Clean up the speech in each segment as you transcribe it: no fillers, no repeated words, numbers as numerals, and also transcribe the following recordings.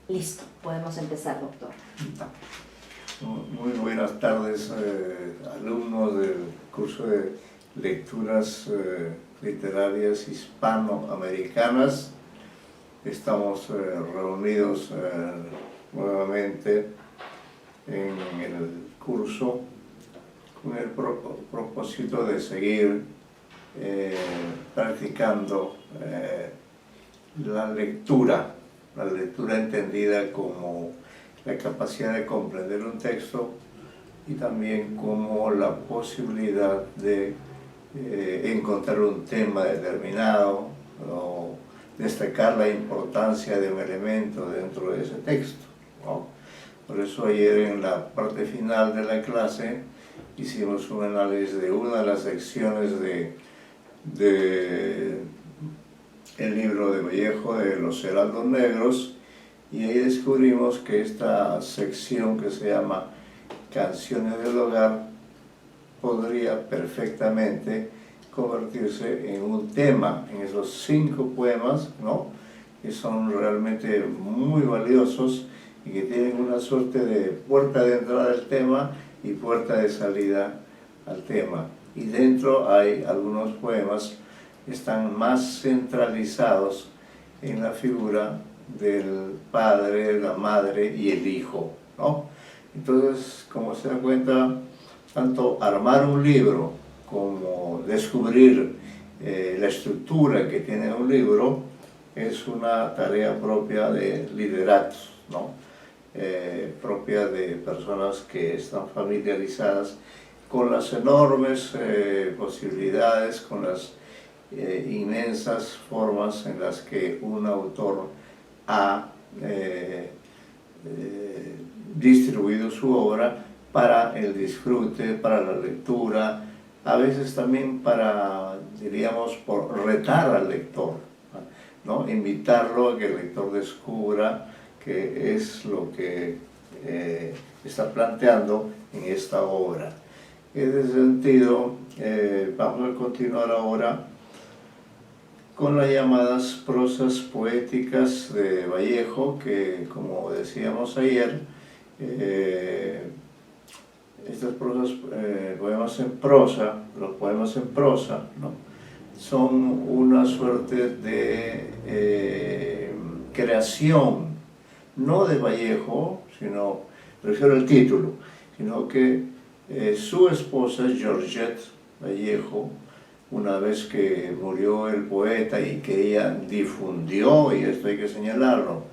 Listo, podemos empezar, doctor. Muy buenas tardes, alumnos del curso de lecturas literarias hispanoamericanas. Estamos reunidos nuevamente en el curso con el propósito de seguir practicando la lectura entendida como la capacidad de comprender un texto y también como la posibilidad de encontrar un tema determinado o destacar la importancia de un elemento dentro de ese texto, ¿no? Por eso ayer en la parte final de la clase hicimos un análisis de una de las secciones de el libro de Vallejo de Los Heraldos Negros, y ahí descubrimos que esta sección que se llama Canciones del Hogar podría perfectamente convertirse en un tema, en esos 5 poemas, ¿no?, que son realmente muy valiosos y que tienen una suerte de puerta de entrada al tema y puerta de salida al tema. Y dentro hay algunos poemas que están más centralizados en la figura del padre, la madre y el hijo, ¿no? Entonces, como se da cuenta, tanto armar un libro como descubrir la estructura que tiene un libro es una tarea propia de lideratos, ¿no? Propia de personas que están familiarizadas con las enormes posibilidades, con las inmensas formas en las que un autor ha distribuido su obra para el disfrute, para la lectura, a veces también para, diríamos, por retar al lector, ¿no? Invitarlo a que el lector descubra qué es lo que está planteando en esta obra. En ese sentido, vamos a continuar ahora con las llamadas prosas poéticas de Vallejo, que, como decíamos ayer, estas prosas, poemas en prosa, los poemas en prosa, ¿no?, son una suerte de creación, no de Vallejo, sino, prefiero el título, sino que su esposa, Georgette Vallejo, una vez que murió el poeta y que ella difundió, y esto hay que señalarlo,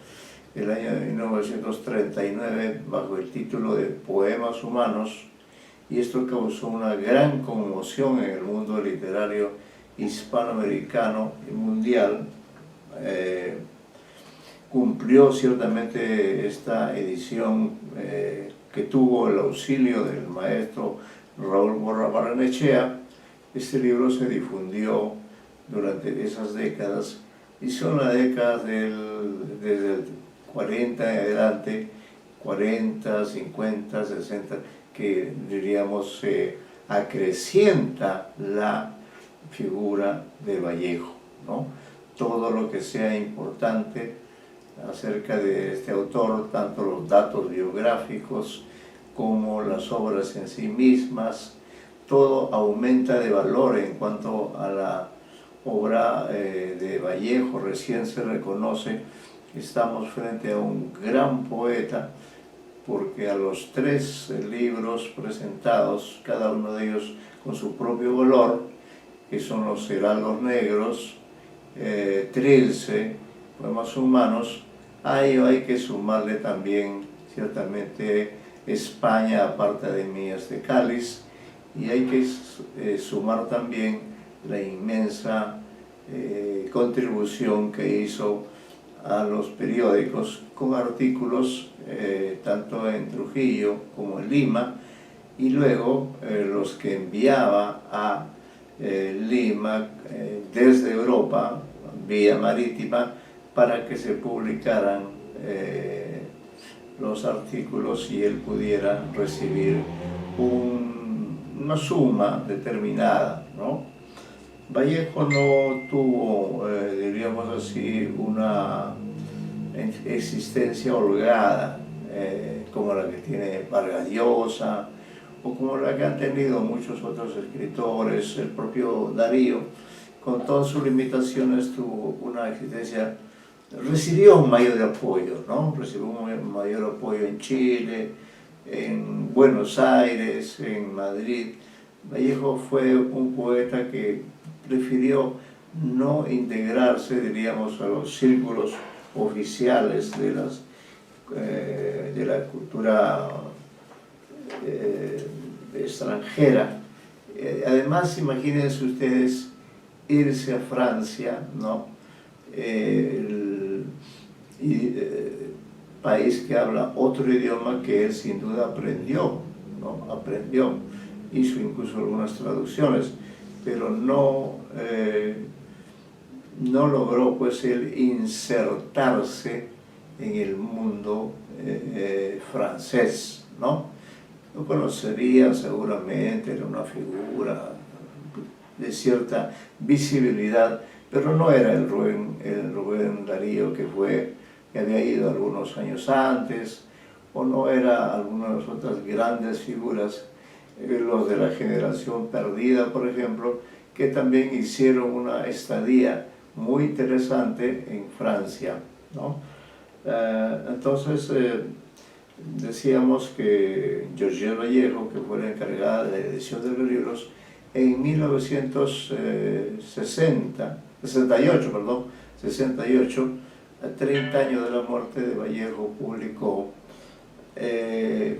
el año 1939 bajo el título de Poemas Humanos, y esto causó una gran conmoción en el mundo literario hispanoamericano y mundial. Cumplió ciertamente esta edición que tuvo el auxilio del maestro Raúl Borja Barrenechea. Este libro se difundió durante esas décadas, y son las décadas desde el 40 en adelante, 40, 50, 60, que diríamos acrecienta la figura de Vallejo, ¿no? Todo lo que sea importante acerca de este autor, tanto los datos biográficos como las obras en sí mismas, todo aumenta de valor en cuanto a la obra de Vallejo. Recién se reconoce que estamos frente a un gran poeta, porque a los 3 libros presentados, cada uno de ellos con su propio valor, que son Los Heraldos Negros, Trilce, Poemas Humanos, hay que sumarle también ciertamente España, aparte de Mías de Cáliz, y hay que sumar también la inmensa contribución que hizo a los periódicos con artículos tanto en Trujillo como en Lima, y luego los que enviaba a Lima desde Europa, vía marítima, para que se publicaran los artículos y él pudiera recibir una suma determinada, ¿no? Vallejo no tuvo, diríamos así, una existencia holgada, como la que tiene Vargas Llosa, o como la que han tenido muchos otros escritores. El propio Darío, con todas sus limitaciones, tuvo una existencia, recibió un mayor apoyo, ¿no? Recibió un mayor apoyo en Chile, en Buenos Aires, en Madrid. Vallejo fue un poeta que prefirió no integrarse, diríamos, a los círculos oficiales de la cultura extranjera. Además, imagínense ustedes irse a Francia, ¿no? País que habla otro idioma que él sin duda aprendió, ¿no? Aprendió, hizo incluso algunas traducciones, pero no logró pues él insertarse en el mundo francés, ¿no? Lo conocería seguramente, era una figura de cierta visibilidad, pero no era el Rubén Darío que había ido algunos años antes, o no era alguna de las otras grandes figuras, los de la generación perdida, por ejemplo, que también hicieron una estadía muy interesante en Francia, ¿no? Entonces, decíamos que Georgette Vallejo, que fue la encargada de la edición de los libros, en 68, a 30 años de la muerte de Vallejo, publicó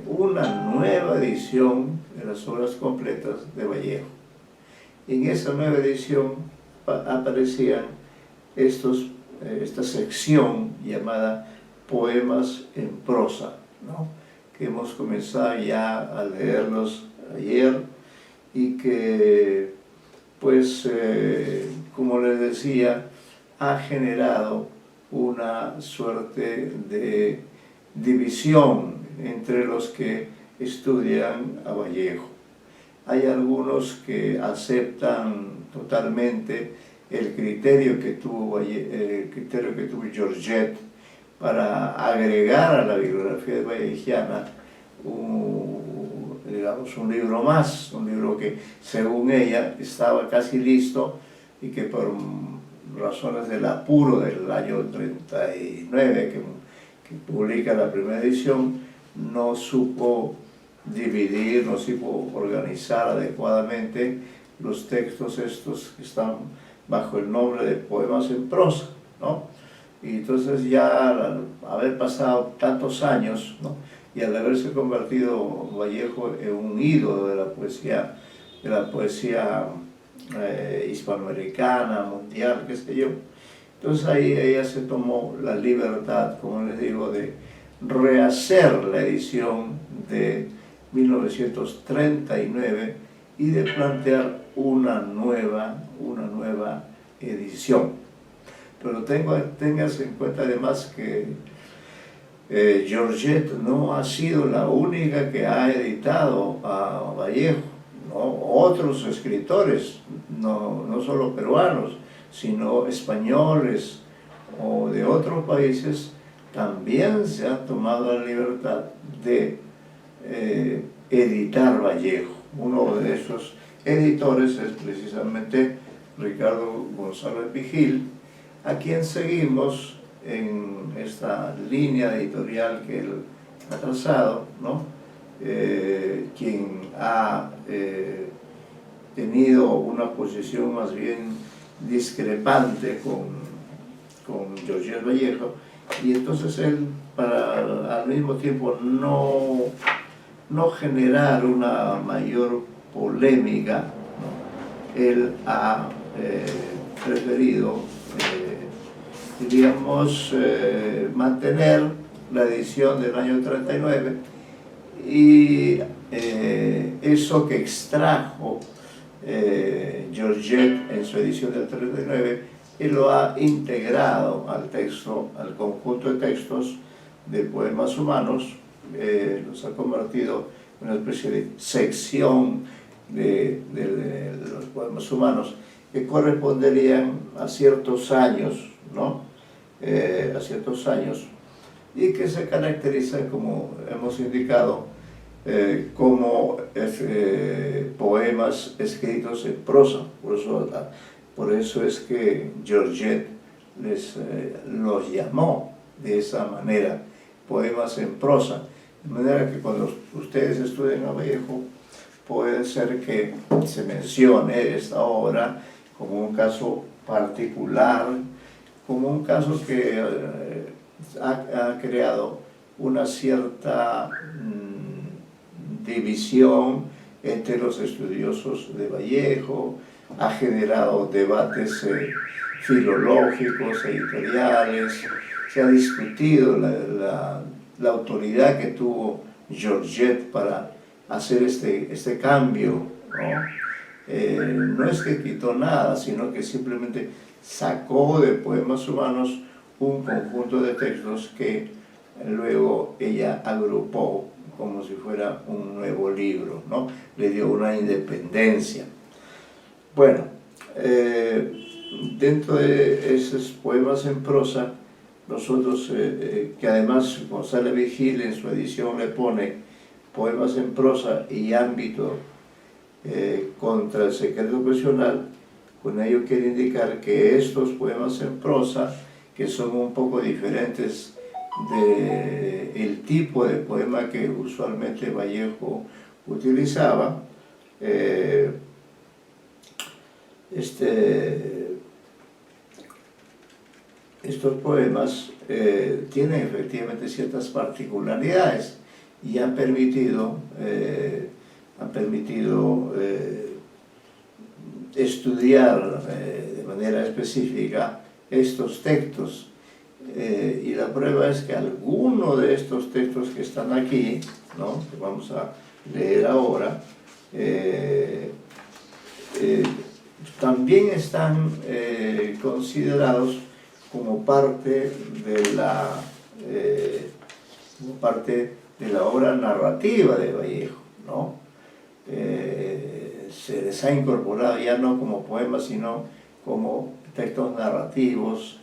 una nueva edición de las obras completas de Vallejo. En esa nueva edición aparecían esta sección llamada Poemas en prosa, ¿no? Que hemos comenzado ya a leerlos ayer y que, pues, como les decía, ha generado una suerte de división entre los que estudian a Vallejo. Hay algunos que aceptan totalmente el criterio que tuvo Georgette para agregar a la bibliografía de vallejiana digamos, un libro más, un libro que según ella estaba casi listo y que por razones del apuro del año 39 que publica la primera edición, no supo dividir, no supo organizar adecuadamente los textos estos que están bajo el nombre de Poemas en prosa, ¿no? Y entonces ya al haber pasado tantos años, ¿no? Y al haberse convertido Vallejo en un ídolo de la poesía hispanoamericana, mundial, qué sé yo, entonces ahí ella se tomó la libertad, como les digo, de rehacer la edición de 1939 y de plantear una nueva edición. Pero téngase en cuenta además que Georgette no ha sido la única que ha editado a Vallejo, ¿no? Otros escritores, no solo peruanos, sino españoles o de otros países, también se han tomado la libertad de editar Vallejo. Uno de esos editores es precisamente Ricardo González Vigil, a quien seguimos en esta línea editorial que él ha trazado, ¿no? Quien ha tenido una posición más bien discrepante con Georgette Vallejo, y entonces él, para al mismo tiempo no generar una mayor polémica, ¿no? Él ha preferido diríamos, mantener la edición del año 39 y eso que extrajo Georgette en su edición del 39, él lo ha integrado al texto, al conjunto de textos de Poemas Humanos, los ha convertido en una especie de sección de los poemas humanos que corresponderían a ciertos años, ¿no? a ciertos años, y que se caracteriza, como hemos indicado, como poemas escritos en prosa. Por eso es que Georgette los llamó de esa manera, poemas en prosa. De manera que cuando ustedes estudien a Vallejo, puede ser que se mencione esta obra como un caso particular, como un caso que ha creado una cierta división entre los estudiosos de Vallejo, ha generado debates filológicos, editoriales, se ha discutido la autoridad que tuvo Georgette para hacer este cambio, ¿no? No es que quitó nada, sino que simplemente sacó de Poemas Humanos un conjunto de textos que luego ella agrupó como si fuera un nuevo libro, ¿no? Le dio una independencia. Bueno, dentro de esos poemas en prosa, nosotros, que además González Vigil en su edición le pone poemas en prosa y ámbito contra el secreto profesional, con ello quiere indicar que estos poemas en prosa, que son un poco diferentes del tipo de poema que usualmente Vallejo utilizaba, estos poemas tienen efectivamente ciertas particularidades y han permitido estudiar de manera específica estos textos. Y la prueba es que algunos de estos textos que están aquí, ¿no?, que vamos a leer ahora, también están considerados como parte de la obra narrativa de Vallejo, ¿no? Se les ha incorporado ya no como poemas, sino como textos narrativos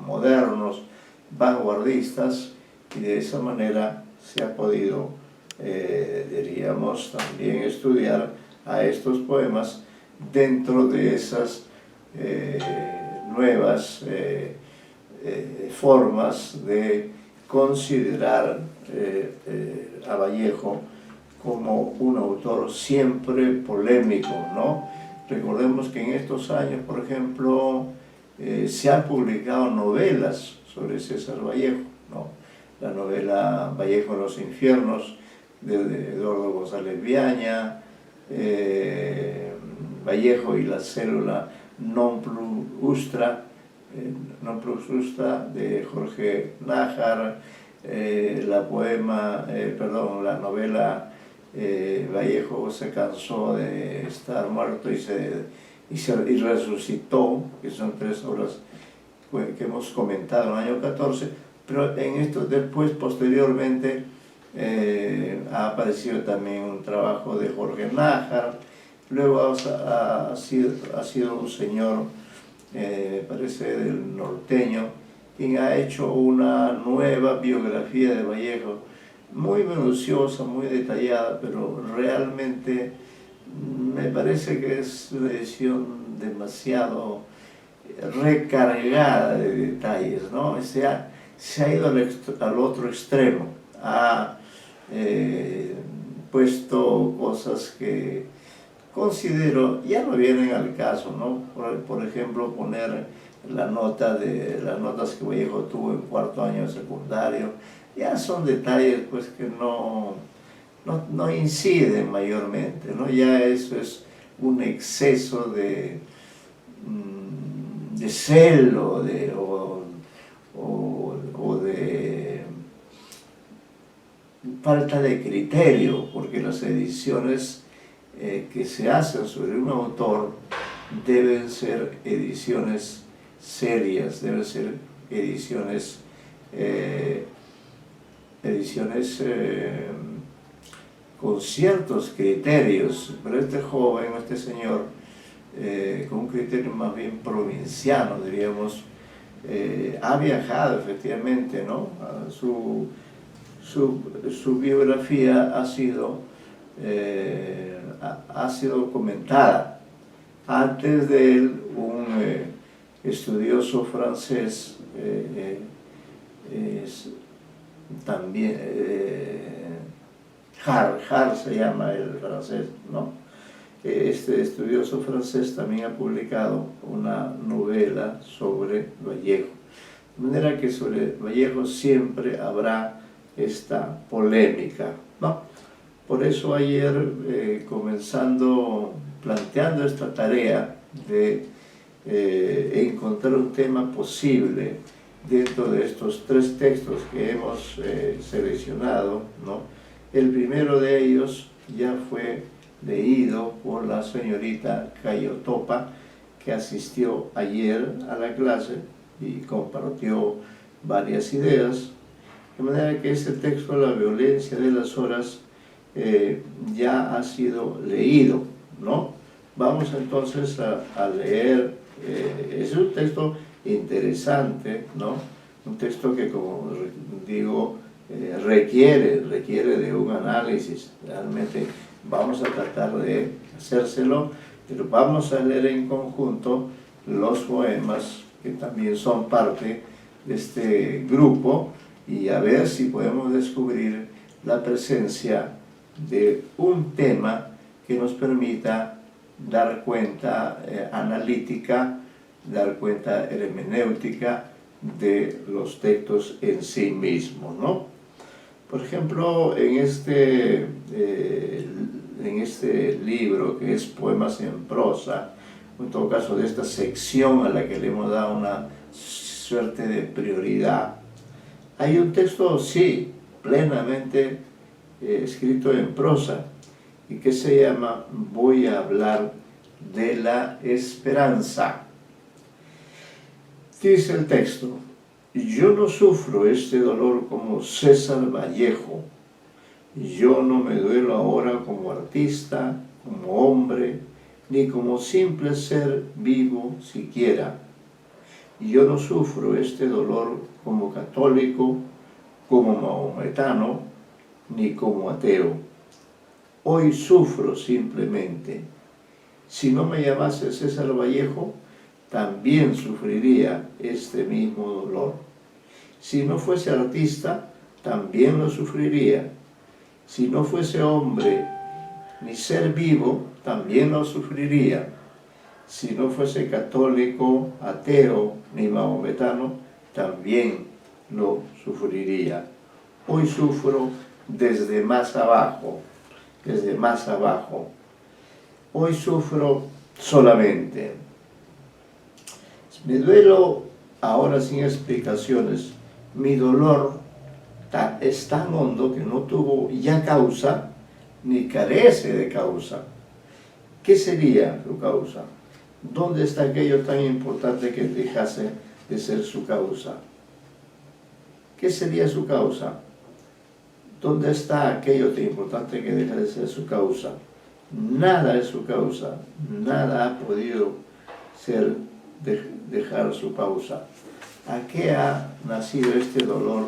modernos, vanguardistas, y de esa manera se ha podido, diríamos, también estudiar a estos poemas dentro de esas nuevas formas de considerar a Vallejo como un autor siempre polémico, ¿no? Recordemos que en estos años, por ejemplo, se han publicado novelas sobre César Vallejo, ¿no? La novela Vallejo en los infiernos, de Eduardo González Viaña, Vallejo y la célula non plus ultra de Jorge Nájar, la novela Vallejo se cansó de estar muerto y resucitó, que son 3 obras que hemos comentado en el año 14, pero en esto después, posteriormente, ha aparecido también un trabajo de Jorge Nájar. Luego ha sido un señor, parece del norteño, quien ha hecho una nueva biografía de Vallejo, muy minuciosa, muy detallada, pero realmente me parece que es una edición demasiado recargada de detalles, ¿no? Se ha ido al otro extremo, ha puesto cosas que considero ya no vienen al caso, ¿no? Por ejemplo, poner las notas que Vallejo tuvo en 4º año de secundario, ya son detalles pues que no inciden mayormente, ¿no? Ya eso es un exceso de celo o de falta de criterio, porque las ediciones que se hacen sobre un autor deben ser ediciones serias, deben ser ediciones con ciertos criterios, pero este joven, este señor, con un criterio más bien provinciano, diríamos, ha viajado efectivamente, ¿no? Su biografía ha sido comentada. Antes de él, un estudioso francés, también, Har se llama el francés, ¿no? Este estudioso francés también ha publicado una novela sobre Vallejo. De manera que sobre Vallejo siempre habrá esta polémica, ¿no? Por eso ayer, planteando esta tarea de encontrar un tema posible dentro de estos 3 textos que hemos seleccionado, ¿no? El primero de ellos ya fue leído por la señorita Cayo Topa, que asistió ayer a la clase y compartió varias ideas, de manera que este texto, La violencia de las horas, ya ha sido leído, ¿no? Vamos entonces a leer, es un texto interesante, ¿no? Un texto que, como digo, requiere de un análisis. Realmente vamos a tratar de hacérselo, pero vamos a leer en conjunto los poemas que también son parte de este grupo y a ver si podemos descubrir la presencia de un tema que nos permita dar cuenta analítica, dar cuenta hermenéutica de los textos en sí mismos, ¿no? Por ejemplo, en este libro que es Poemas en prosa, en todo caso de esta sección a la que le hemos dado una suerte de prioridad, hay un texto, sí, plenamente escrito en prosa y que se llama Voy a hablar de la esperanza. Dice el texto: yo no sufro este dolor como César Vallejo, yo no me duelo ahora como artista, como hombre, ni como simple ser vivo siquiera. Yo no sufro este dolor como católico, como mahometano, ni como ateo. Hoy sufro simplemente. Si no me llamase César Vallejo, también sufriría este mismo dolor. Si no fuese artista, también lo sufriría. Si no fuese hombre ni ser vivo, también lo sufriría. Si no fuese católico, ateo ni mahometano, también lo sufriría. Hoy sufro desde más abajo, desde más abajo. Hoy sufro solamente. Me duelo ahora sin explicaciones. Mi dolor es tan hondo que no tuvo ya causa, ni carece de causa. ¿Qué sería su causa? ¿Dónde está aquello tan importante que dejase de ser su causa? ¿Qué sería su causa? ¿Dónde está aquello tan importante que deja de ser su causa? Nada es su causa, nada ha podido dejar su causa. ¿A qué ha nacido este dolor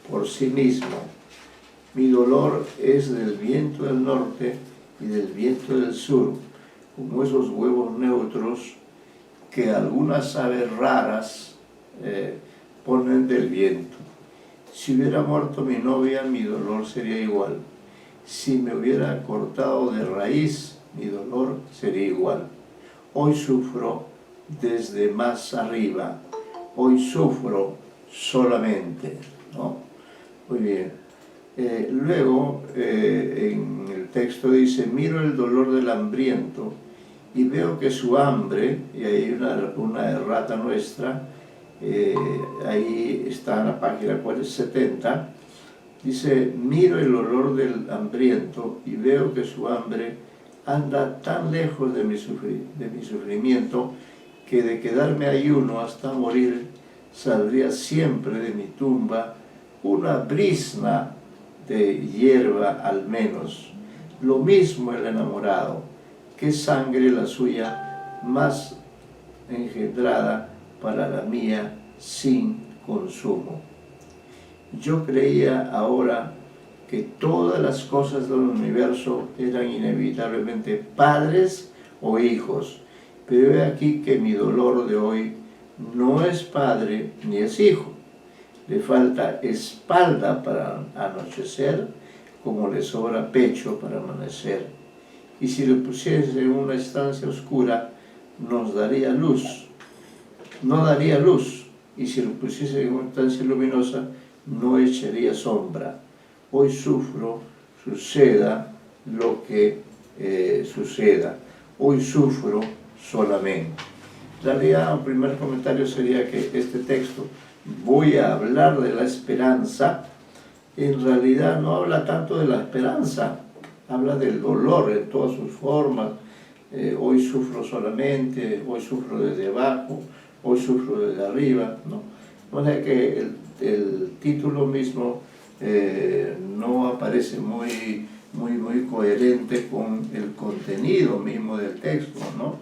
por sí mismo? Mi dolor es del viento del norte y del viento del sur, como esos huevos neutros que algunas aves raras ponen del viento. Si hubiera muerto mi novia, mi dolor sería igual. Si me hubiera cortado de raíz, mi dolor sería igual. Hoy sufro desde más arriba. Hoy sufro solamente, ¿no? Muy bien. Luego, en el texto dice: miro el dolor del hambriento y veo que su hambre, y hay una errata nuestra, ahí está en la página 470, dice: miro el olor del hambriento y veo que su hambre anda tan lejos de mi sufrimiento que de quedarme ayuno hasta morir saldría siempre de mi tumba una brizna de hierba al menos. Lo mismo el enamorado, que sangre la suya más engendrada para la mía sin consumo. Yo creía ahora que todas las cosas del universo eran inevitablemente padres o hijos, pero he aquí que mi dolor de hoy no es padre ni es hijo. Le falta espalda para anochecer, como le sobra pecho para amanecer. Y si le pusiese en una estancia oscura, nos daría luz. No daría luz. Y si lo pusiese en una estancia luminosa, no echaría sombra. Hoy sufro, suceda lo que suceda. Hoy sufro solamente. En realidad, un primer comentario sería que este texto, voy a hablar de la esperanza, en realidad no habla tanto de la esperanza, habla del dolor en todas sus formas. Hoy sufro solamente, hoy sufro desde abajo, hoy sufro desde arriba, ¿no? O sea que el título mismo no aparece muy coherente con el contenido mismo del texto, ¿no?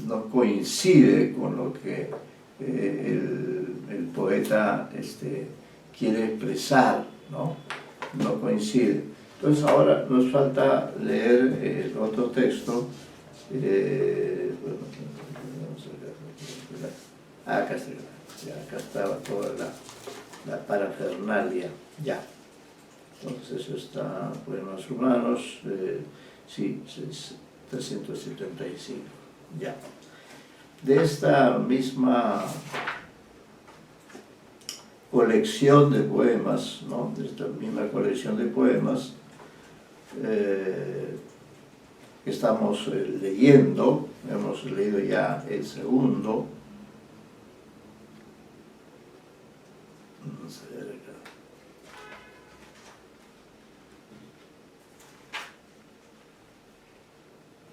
No coincide con lo que el poeta quiere expresar, ¿no? No coincide. Entonces ahora nos falta leer el otro texto. Acá estaba toda la parafernalia, ya. Entonces eso está, Poemas Humanos, sí, 375, ya. De esta misma colección de poemas, ¿no? De esta misma colección de poemas que estamos leyendo, hemos leído ya el segundo. Vamos a ver acá.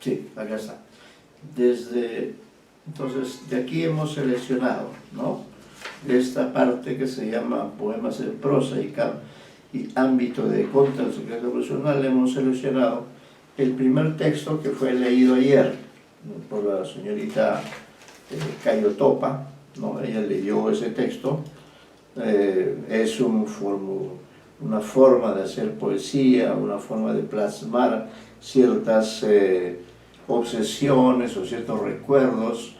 Sí, acá está. Entonces, de aquí hemos seleccionado, ¿no? De esta parte que se llama Poemas en prosa y ámbito de contra el secreto personal, hemos seleccionado el primer texto que fue leído ayer por la señorita Cayo Topa, ¿no? Ella leyó ese texto. Es una forma de hacer poesía, una forma de plasmar ciertas obsesiones o ciertos recuerdos.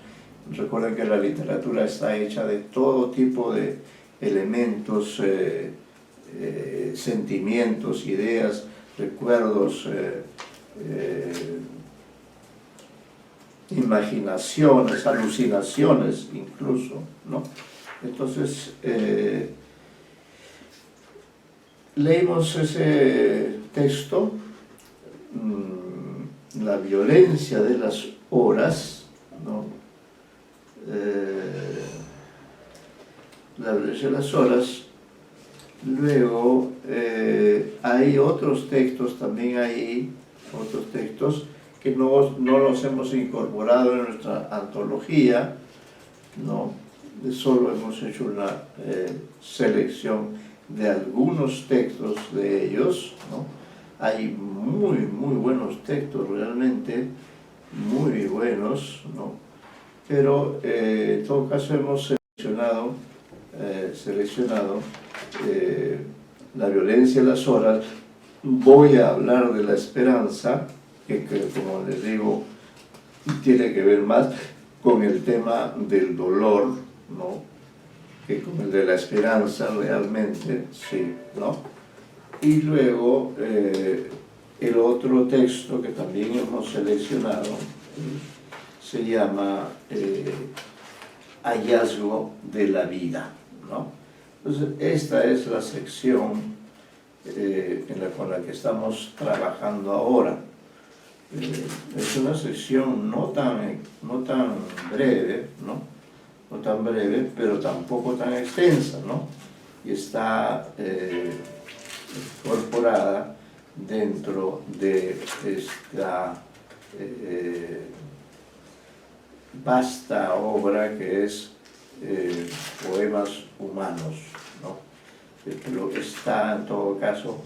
Recuerden que la literatura está hecha de todo tipo de elementos, sentimientos, ideas, recuerdos, imaginaciones, alucinaciones incluso, ¿no? Entonces, leímos ese texto, la violencia de las horas, ¿no? La violencia de las horas. Luego hay otros textos, también hay otros textos que no los hemos incorporado en nuestra antología, ¿no? Solo hemos hecho una selección de algunos textos de ellos, ¿no? Hay muy buenos textos, realmente muy buenos, ¿no? Pero en todo caso hemos seleccionado la violencia de las horas. Voy a hablar de la esperanza, que como les digo, tiene que ver más con el tema del dolor, ¿no? Que con el de la esperanza realmente, sí, ¿no? Y luego el otro texto que también hemos seleccionado se llama Hallazgo de la vida, ¿no? Entonces esta es la sección con la que estamos trabajando ahora. Es una sección no tan breve, ¿no? No tan breve, pero tampoco tan extensa, ¿no? Y está incorporada dentro de esta vasta obra que es Poemas Humanos, ¿no? Pero está en todo caso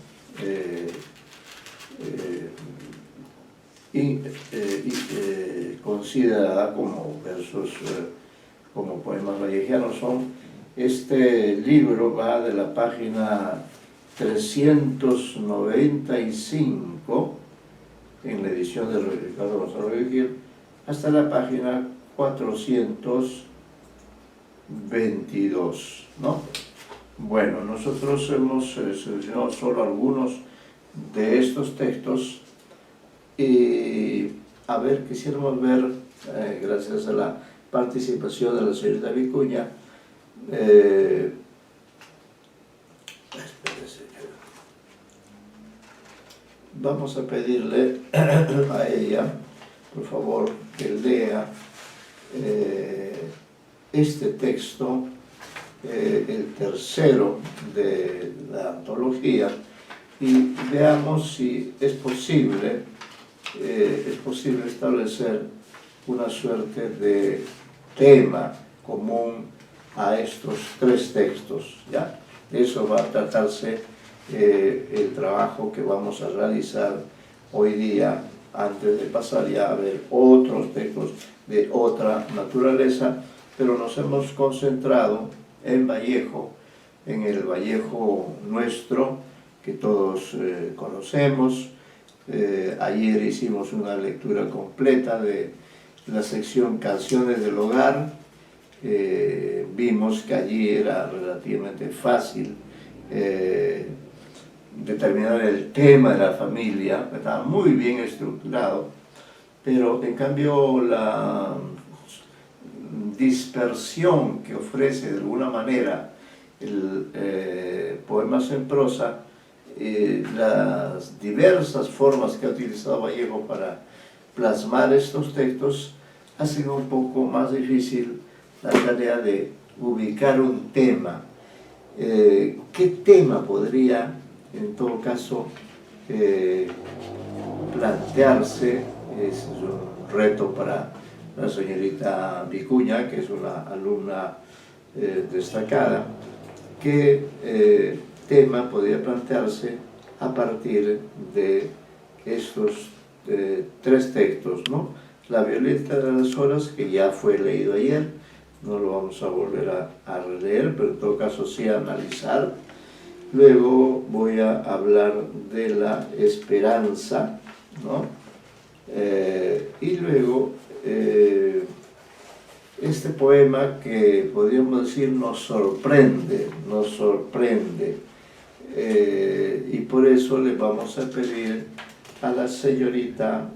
considerada como versos, como poemas vallejianos. Este libro va de la página 395 en la edición de Ricardo Gonzalo Vigil hasta la página 422, ¿no? Bueno, nosotros hemos seleccionado solo algunos de estos textos y a ver, quisiéramos ver, gracias a la participación de la señorita Vicuña, vamos a pedirle a ella, por favor, que lea este texto, el tercero de la antología, y veamos si es posible establecer una suerte de tema común a estos tres textos, ¿ya? De eso va a tratarse el trabajo que vamos a realizar hoy día, antes de pasar ya a ver otros textos de otra naturaleza, pero nos hemos concentrado en Vallejo, en el Vallejo nuestro, que todos conocemos. Ayer hicimos una lectura completa de la sección Canciones del Hogar. Vimos que allí era relativamente fácil determinar el tema de la familia, estaba muy bien estructurado, pero en cambio la dispersión que ofrece de alguna manera el Poemas en Prosa, las diversas formas que ha utilizado Vallejo para plasmar estos textos, hacen un poco más difícil la tarea de ubicar un tema. ¿Qué tema podría, en todo caso, plantearse? Es un reto para la señorita Vicuña, que es una alumna destacada. ¿Qué tema podría plantearse a partir de estos tres textos, ¿no? La Violeta de las Horas, que ya fue leído ayer, no lo vamos a volver a releer, pero en todo caso sí a analizar. Luego voy a hablar de la esperanza, ¿no? Y luego este poema que podríamos decir nos sorprende, y por eso le vamos a pedir a la señorita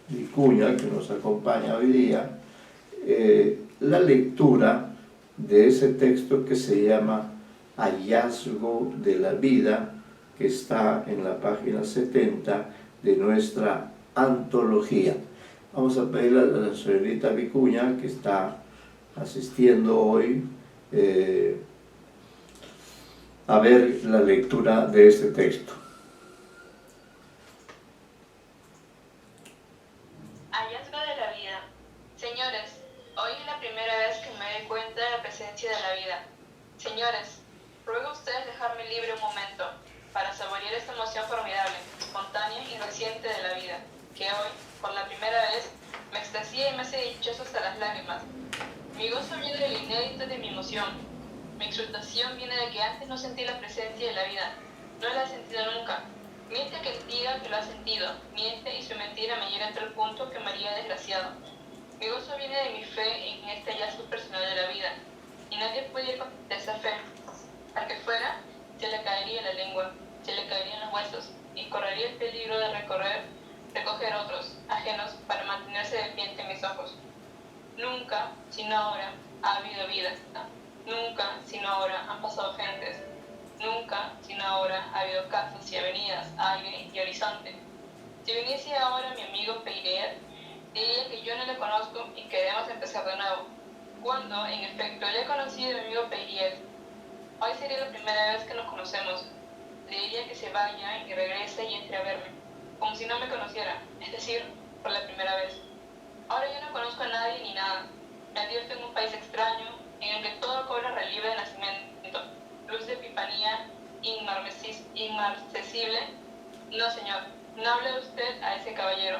Vicuña, que nos acompaña hoy día, la lectura de ese texto que se llama Hallazgo de la Vida, que está en la página 70 de nuestra antología. Vamos a pedirle a la señorita Vicuña, que está asistiendo hoy, a ver la lectura de este texto. Hallazgo de la vida. Señores, hoy es la primera vez que me doy cuenta de la presencia de la vida. Señores, ruego a ustedes dejarme libre un momento para saborear esta emoción formidable, espontánea y reciente de la vida, que hoy, por la primera vez, me extasia y me hace dichoso hasta las lágrimas. Mi gozo viene del inédito de mi emoción. Mi exultación viene de que antes no sentí la presencia de la vida. No la he sentido nunca. Miente que diga que lo ha sentido. Miente y su mentira me llega a tal punto que me haría desgraciado. Mi gozo viene de mi fe en este hallazgo personal de la vida. Y nadie puede ir contra esa fe. Al que fuera, se le caería la lengua, se le caerían los huesos y correría el peligro de recoger otros, ajenos, para mantenerse de pie ante mis ojos. Nunca, sino ahora, ha habido vida. Nunca, sino ahora, han pasado gentes. Nunca, sino ahora, ha habido casas y avenidas, aire y horizonte. Si viniese ahora mi amigo Peirer, diría que yo no le conozco y que debemos empezar de nuevo. Cuando, en efecto, le he conocido a mi amigo Peirer, hoy sería la primera vez que nos conocemos. Le diría que se vaya y regrese y entre a verme, como si no me conociera, es decir, por la primera vez. Ahora yo no conozco a nadie ni nada. Me advierto en un país extraño, en el que todo cobra relieve de nacimiento, luz de epifanía inmarcesible. No, señor, no hable usted a ese caballero.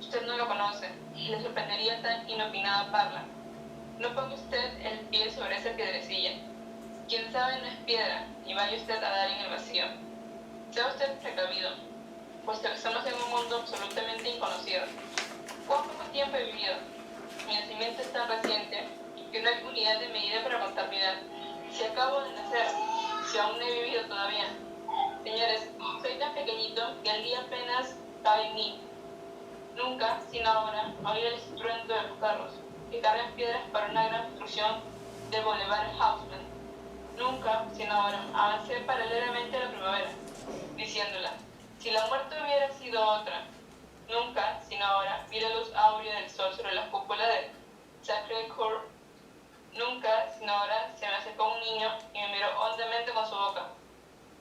Usted no lo conoce y le sorprendería tan inopinada parla. No ponga usted el pie sobre esa piedrecilla. Quien sabe no es piedra, y vaya usted a dar en el vacío. Sea usted precavido, puesto que estamos en un mundo absolutamente inconocido. ¿Cuán poco tiempo he vivido? Mi nacimiento es tan reciente que no hay unidad de medida para contar mi edad. Si acabo de nacer, si aún no he vivido todavía. Señores, soy tan pequeñito que el día apenas cabe en mí. Nunca, sino ahora, oí el estruendo de los carros que cargan piedras para una gran construcción del Boulevard Haussmann. Nunca, sino ahora, avancé paralelamente a la primavera, diciéndola, si la muerte hubiera sido otra. Nunca, sino ahora, vi la luz áurea del sol sobre la cúpula del Sacré-Cœur. Nunca, sino ahora, se me acercó un niño y me miró hondamente con su boca.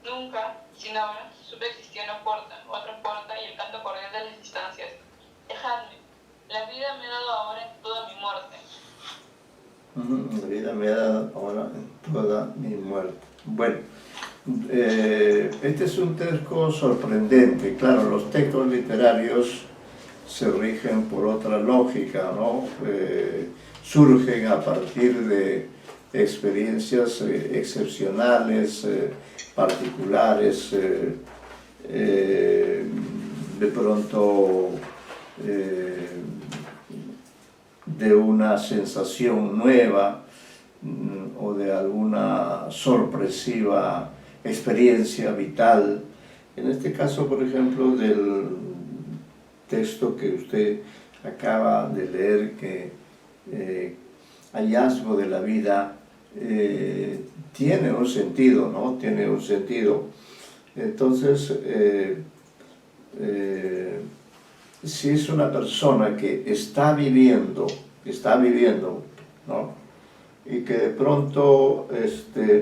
Nunca, sino ahora, supe que existía una puerta, otra puerta y el canto cordial de las distancias. Dejadme, la vida me ha dado ahora en toda mi muerte. La vida me ha dado ahora en toda mi muerte. Bueno, este es un texto sorprendente. Claro, los textos literarios se rigen por otra lógica, ¿no? Surgen a partir de experiencias excepcionales, particulares, de pronto de una sensación nueva o de alguna sorpresiva experiencia vital. En este caso, por ejemplo, del texto que usted acaba de leer, que hallazgo de la vida, tiene un sentido, ¿no? Tiene un sentido. Entonces, si es una persona que está viviendo, ¿no? Y que de pronto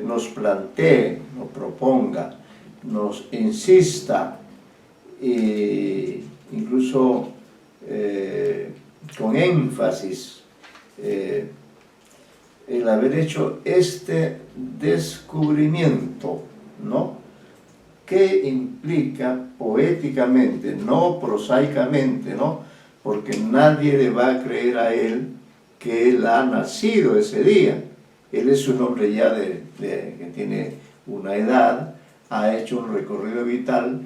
nos plantee, nos proponga, nos insista, e incluso con énfasis, el haber hecho este descubrimiento, ¿no? Que implica poéticamente, no prosaicamente, ¿no? Porque nadie le va a creer a él que él ha nacido ese día. Él es un hombre ya que tiene una edad, ha hecho un recorrido vital,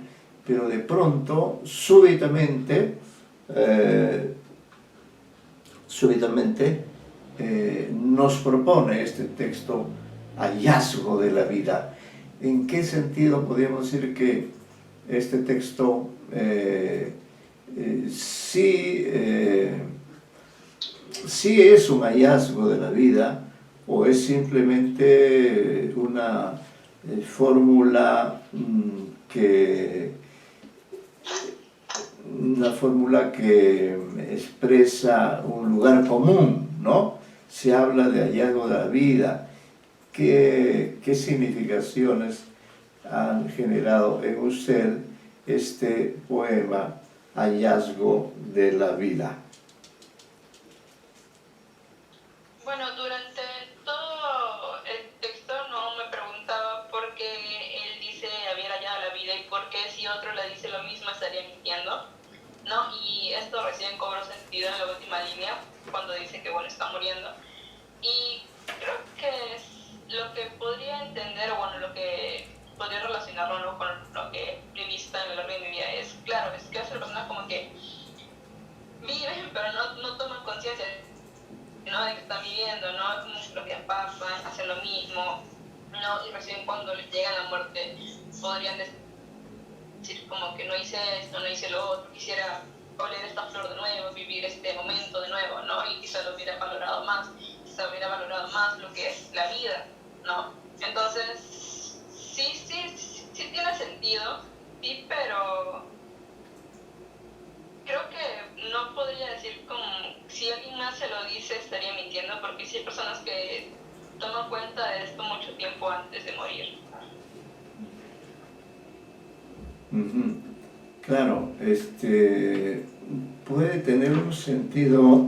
pero de pronto, súbitamente, nos propone este texto hallazgo de la vida. ¿En qué sentido podríamos decir que este texto sí es un hallazgo de la vida, o es simplemente una fórmula que expresa un lugar común, ¿no? Se habla de hallazgo de la vida. ¿Qué significaciones han generado en usted este poema Hallazgo de la vida? Bueno, durante todo el texto no me preguntaba por qué él dice haber hallado la vida y por qué si otro le dice lo mismo estaría mintiendo, ¿no? Y esto recién cobró sentido en la última línea, cuando dice que, bueno, está muriendo. Y creo que es lo que podría entender, o bueno, lo que podría relacionarlo, ¿no?, con lo que he visto en el largo de mi vida es, claro, es que otras personas como que viven, pero no toman conciencia, ¿no?, de que están viviendo, ¿no? Los días pasan, hacen lo mismo, ¿no? Y recién cuando les llega la muerte podrían decir como que no hice esto, no hice lo otro, quisiera oler esta flor de nuevo, vivir este momento de nuevo, ¿no? Y quizá lo hubiera valorado más, quizá hubiera valorado más lo que es la vida, ¿no? Entonces, sí tiene sentido, sí, pero creo que no podría decir como si alguien más se lo dice estaría mintiendo, porque sí hay personas que toman cuenta de esto mucho tiempo antes de morir. Claro, puede tener un sentido,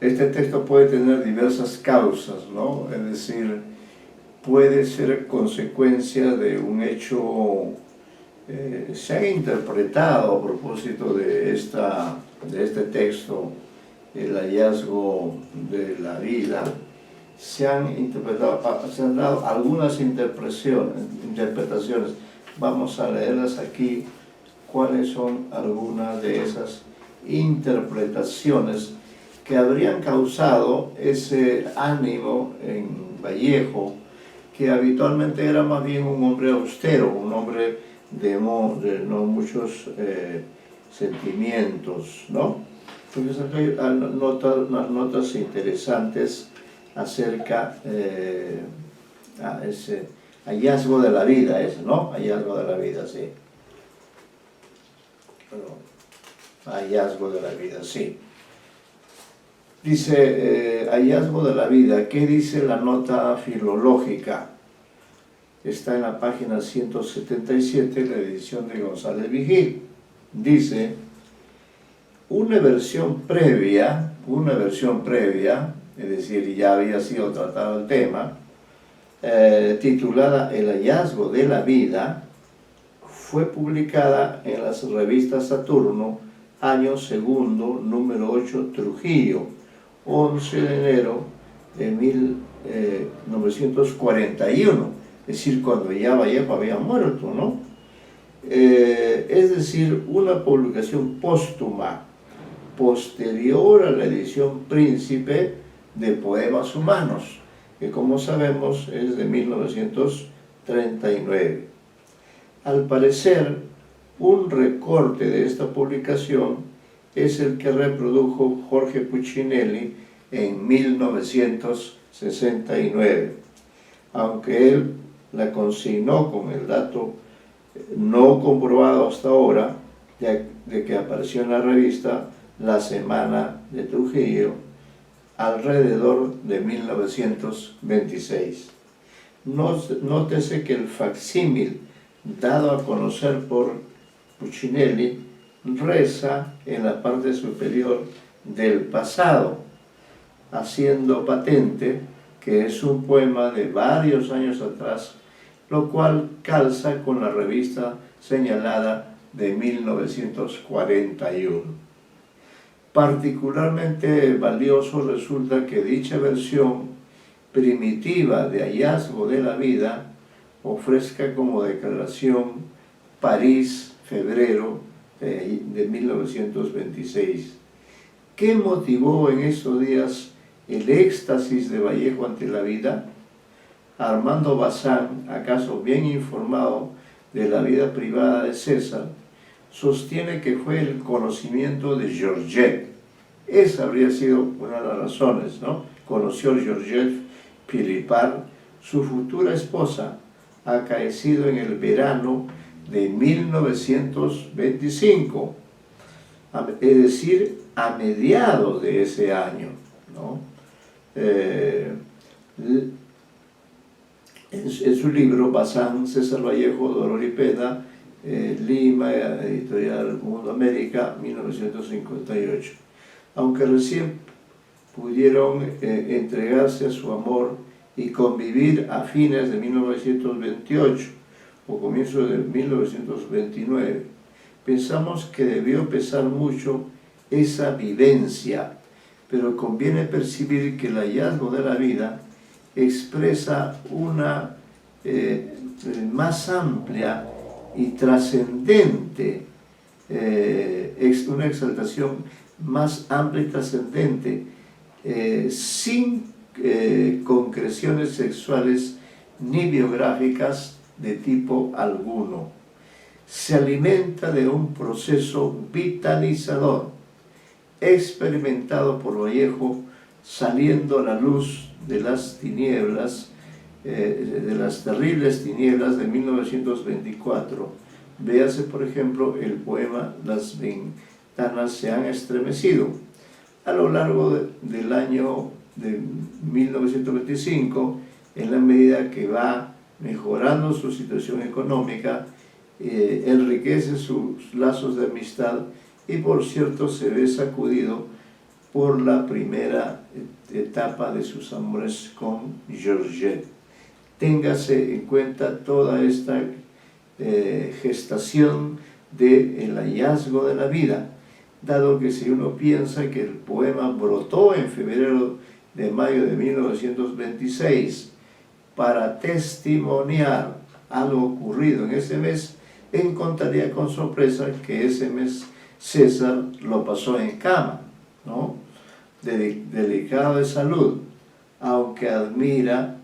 este texto puede tener diversas causas, ¿no? Es decir, puede ser consecuencia de un hecho se han interpretado a propósito de este texto, el hallazgo de la vida, se han dado algunas interpretaciones. Vamos a leerlas aquí, cuáles son algunas de esas interpretaciones que habrían causado ese ánimo en Vallejo, que habitualmente era más bien un hombre austero, un hombre de no muchos sentimientos, ¿no? Entonces hay unas notas interesantes acerca a ese hallazgo de la vida, ¿no? Hallazgo de la vida, sí. Hallazgo de la vida, sí. Dice, hallazgo de la vida. ¿Qué dice la nota filológica? Está en la página 177, la edición de González Vigil. Dice, una versión previa, es decir, ya había sido tratado el tema, titulada El hallazgo de la vida, fue publicada en las revistas Saturno, año segundo, número 8, Trujillo, 11 de enero de 1941, es decir, cuando ya Vallejo había muerto, ¿no? Es decir, una publicación póstuma, posterior a la edición Príncipe de Poemas Humanos, que como sabemos es de 1939. Al parecer, un recorte de esta publicación es el que reprodujo Jorge Puccinelli en 1969, aunque él la consignó con el dato no comprobado hasta ahora de que apareció en la revista La Semana de Trujillo alrededor de 1926. Nótese que el facsímil dado a conocer por Puccinelli reza en la parte superior del pasado, haciendo patente que es un poema de varios años atrás, lo cual calza con la revista señalada de 1941. Particularmente valioso resulta que dicha versión primitiva de hallazgo de la vida ofrezca como declaración París, febrero de 1926. ¿Qué motivó en estos días el éxtasis de Vallejo ante la vida? Armando Bazán, acaso bien informado de la vida privada de César, sostiene que fue el conocimiento de Georgette. Esa habría sido una de las razones, ¿no? Conoció a Georgette Philippard, su futura esposa, acaecido en el verano de 1925, es decir, a mediados de ese año, ¿no? En su libro, Bazán, César Vallejo, Dolor y Pena, Lima, editorial Mundo América, 1958. Aunque recién pudieron entregarse a su amor y convivir a fines de 1928 o comienzo de 1929, pensamos que debió pesar mucho esa vivencia, pero conviene percibir que el hallazgo de la vida expresa una más amplia y trascendente, una exaltación más amplia y trascendente, sin concreciones sexuales ni biográficas de tipo alguno. Se alimenta de un proceso vitalizador, experimentado por Vallejo, saliendo a la luz de las tinieblas, de las terribles tinieblas de 1924. Véase, por ejemplo, el poema Las ventanas se han estremecido. A lo largo del año de 1925, en la medida que va mejorando su situación económica, enriquece sus lazos de amistad y, por cierto, se ve sacudido por la primera etapa de sus amores con Georgette. Téngase en cuenta toda esta gestación del hallazgo de la vida, dado que si uno piensa que el poema brotó en febrero de mayo de 1926 para testimoniar algo ocurrido en ese mes, encontraría con sorpresa que ese mes César lo pasó en cama, ¿no? Delicado de salud, aunque admita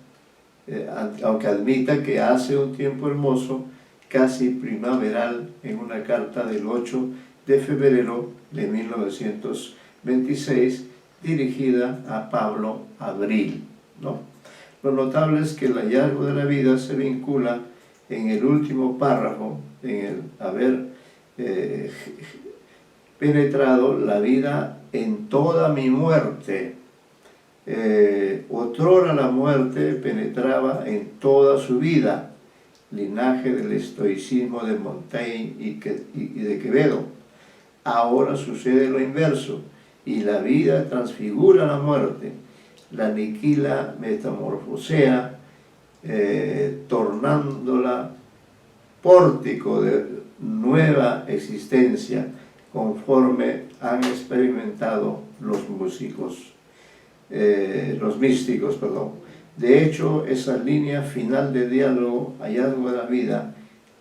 que hace un tiempo hermoso, casi primaveral, en una carta del 8 de febrero de 1926, dirigida a Pablo Abril, ¿no? Lo notable es que el hallazgo de la vida se vincula en el último párrafo, en el haber penetrado la vida en toda mi muerte. Otrora la muerte penetraba en toda su vida, linaje del estoicismo de Montaigne y de Quevedo. Ahora sucede lo inverso, y la vida transfigura la muerte, la aniquila, metamorfosea, tornándola pórtico de nueva existencia, conforme han experimentado los místicos. De hecho, esa línea final de diálogo, hallazgo de la vida,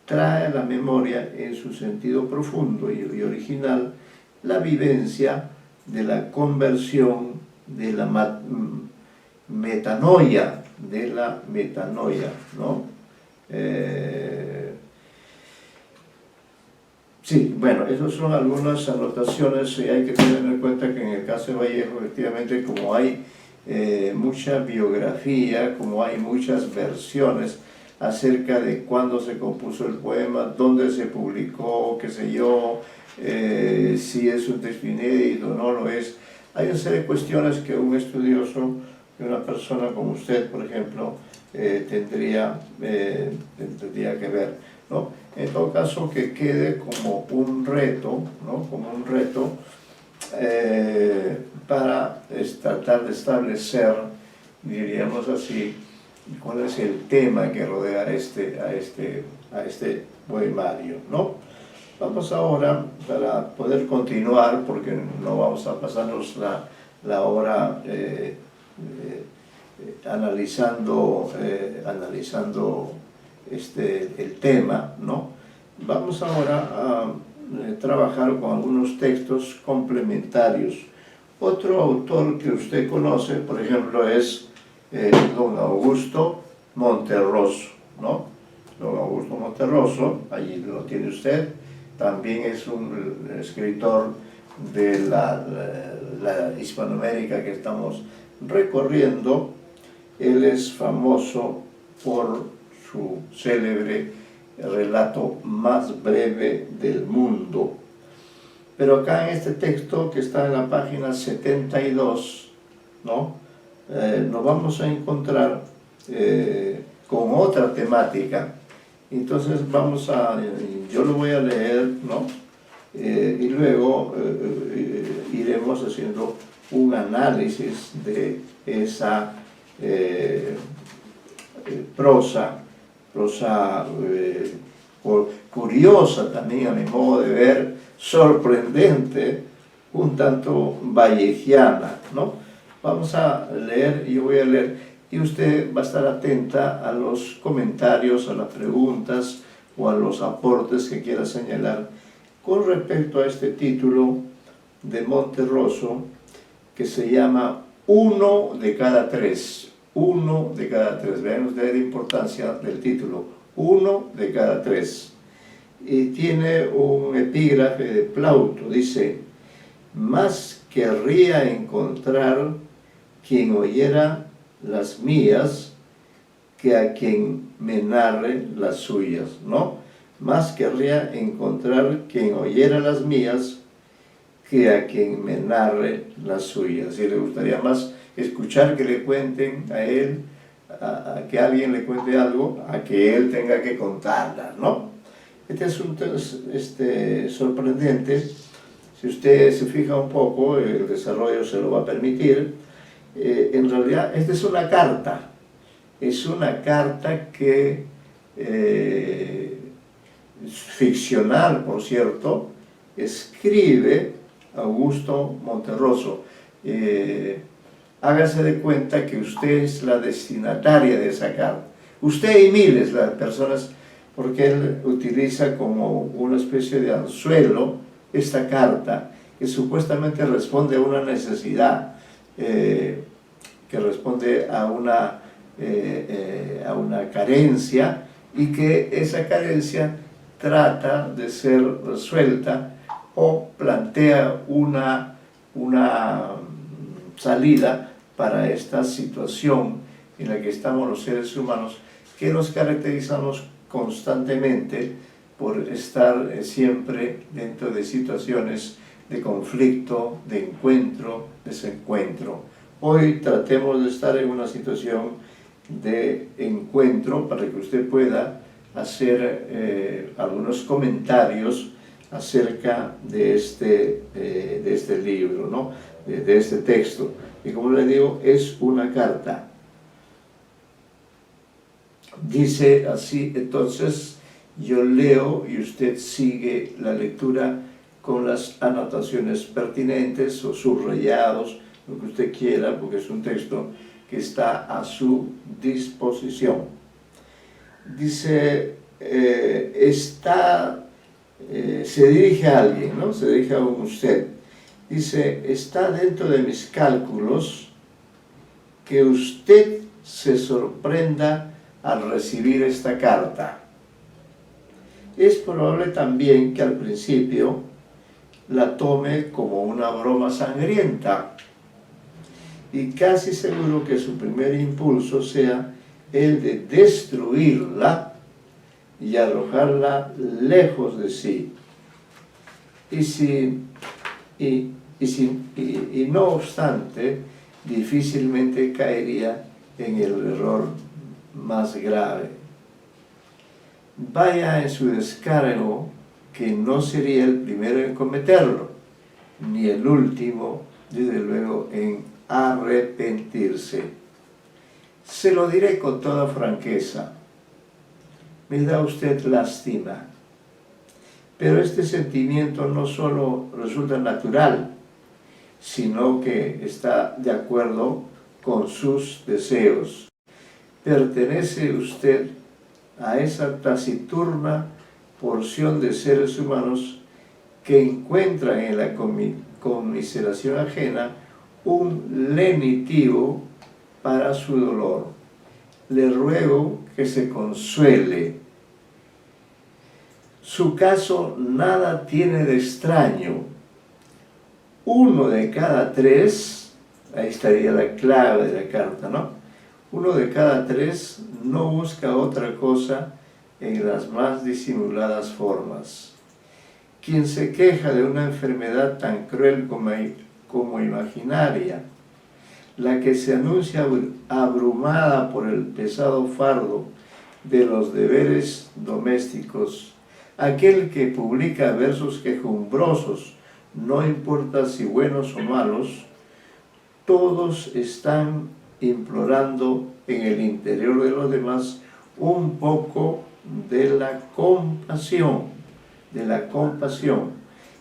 trae a la memoria en su sentido profundo y original la vivencia de la conversión, de la metanoia, ¿no? Sí, bueno, esas son algunas anotaciones y hay que tener en cuenta que en el caso de Vallejo, efectivamente, como hay mucha biografía, como hay muchas versiones acerca de cuándo se compuso el poema, dónde se publicó, qué sé yo, si es un texto inédito o no lo es. Hay una serie de cuestiones que un estudioso, una persona como usted, por ejemplo, tendría que ver, ¿no? En todo caso, que quede como un reto, ¿no? Como un reto para tratar de establecer, diríamos así, cuál es el tema que rodea a este poemario, ¿no? Vamos ahora, para poder continuar, porque no vamos a pasarnos la hora analizando el tema, ¿no? Vamos ahora a trabajar con algunos textos complementarios. Otro autor que usted conoce, por ejemplo, es don Augusto Monterroso, ¿no? Don Augusto Monterroso, allí lo tiene usted, también es un escritor de la Hispanoamérica que estamos recorriendo. Él es famoso por su célebre relato Más breve del mundo. Pero acá en este texto que está en la página 72, ¿no? Nos vamos a encontrar con otra temática. Entonces yo lo voy a leer, ¿no? Y luego iremos haciendo un análisis de esa prosa curiosa también a mi modo de ver, sorprendente, un tanto vallejiana, ¿no? Vamos a leer, yo voy a leer, y usted va a estar atenta a los comentarios, a las preguntas o a los aportes que quiera señalar con respecto a este título de Monterroso, que se llama Uno de cada tres. Uno de cada tres. Vean ustedes la importancia del título. Uno de cada tres. Y tiene un epígrafe de Plauto. Dice: más querría encontrar quien oyera las mías que a quien me narre las suyas, ¿no? Más querría encontrar quien oyera las mías que a quien me narre las suyas. Y le gustaría más escuchar que le cuenten a él, a que alguien le cuente algo, a que él tenga que contarla, ¿no? Este asunto es sorprendente. Si usted se fija un poco, el desarrollo se lo va a permitir. En realidad, esta es una carta. Es una carta que ficcional, por cierto, escribe Augusto Monterroso. Hágase de cuenta que usted es la destinataria de esa carta. Usted y miles de personas, porque él utiliza como una especie de anzuelo esta carta, que supuestamente responde a una necesidad, que responde a una carencia, y que esa carencia trata de ser resuelta o plantea una salida para esta situación en la que estamos los seres humanos, que nos caracterizamos constantemente por estar siempre dentro de situaciones de conflicto, de encuentro, desencuentro. Hoy tratemos de estar en una situación de encuentro para que usted pueda hacer algunos comentarios acerca de este libro, ¿no? de este texto. Y como le digo, es una carta. Dice así, entonces yo leo y usted sigue la lectura con las anotaciones pertinentes o subrayados, lo que usted quiera, porque es un texto que está a su disposición. Dice, se dirige a alguien, ¿no? Se dirige a usted. Dice, está dentro de mis cálculos que usted se sorprenda al recibir esta carta. Es probable también que al principio la tome como una broma sangrienta, y casi seguro que su primer impulso sea el de destruirla y arrojarla lejos de sí. Y no obstante, difícilmente caería en el error más grave. Vaya en su descargo que no sería el primero en cometerlo, ni el último, desde luego, en arrepentirse. Se lo diré con toda franqueza. Me da usted lástima, pero este sentimiento no solo resulta natural, sino que está de acuerdo con sus deseos. Pertenece usted a esa taciturna porción de seres humanos que encuentran en la conmiseración ajena un lenitivo para su dolor. Le ruego que se consuele. Su caso nada tiene de extraño. 1 de cada 3, ahí estaría la clave de la carta, ¿no? 1 de cada 3 no busca otra cosa en las más disimuladas formas. Quien se queja de una enfermedad tan cruel como imaginaria, la que se anuncia abrumada por el pesado fardo de los deberes domésticos, aquel que publica versos quejumbrosos, no importa si buenos o malos, todos están implorando en el interior de los demás un poco de la compasión,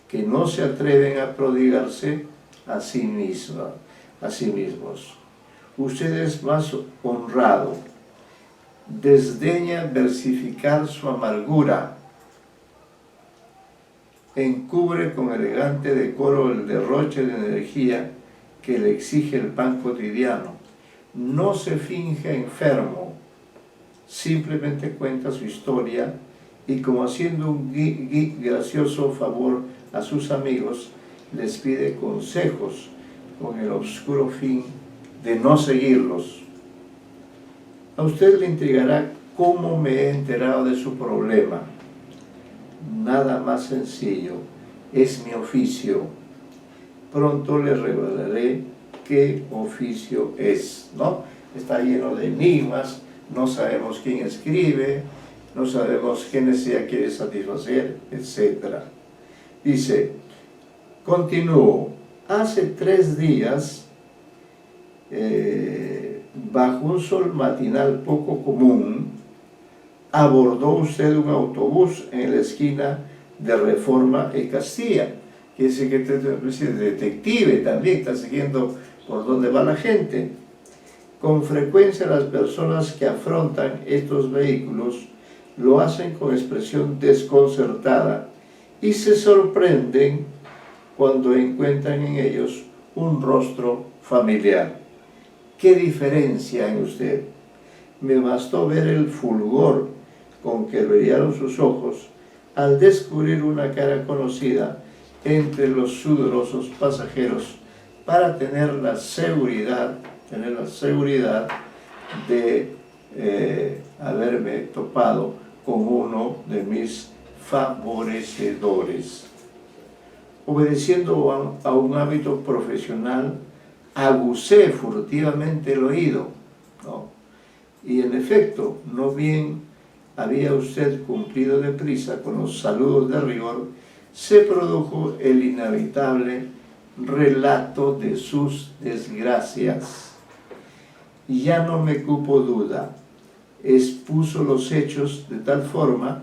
que no se atreven a prodigarse a sí mismos. Usted es más honrado, desdeña versificar su amargura, encubre con elegante decoro el derroche de energía que le exige el pan cotidiano, no se finge enfermo, simplemente cuenta su historia y, como haciendo un gracioso favor a sus amigos, les pide consejos con el oscuro fin de no seguirlos. A usted le intrigará cómo me he enterado de su problema. Nada más sencillo, es mi oficio. Pronto le revelaré qué oficio es, ¿no? Está lleno de enigmas, no sabemos quién escribe, no sabemos qué necesidad quiere satisfacer, etc. Dice, continúo, hace 3 días, bajo un sol matinal poco común, abordó usted un autobús en la esquina de Reforma y Castilla. Quiere decir que usted es una especie de detective también, está siguiendo por dónde va la gente. Con frecuencia las personas que afrontan estos vehículos lo hacen con expresión desconcertada y se sorprenden cuando encuentran en ellos un rostro familiar. ¿Qué diferencia en usted? Me bastó ver el fulgor con que brillaron sus ojos al descubrir una cara conocida entre los sudorosos pasajeros para tener la seguridad de haberme topado con uno de mis favorecedores. Obedeciendo a un hábito profesional, agucé furtivamente el oído, ¿no? Y en efecto, no bien había usted cumplido deprisa con los saludos de rigor, se produjo el inevitable relato de sus desgracias. Y ya no me cupo duda, expuso los hechos de tal forma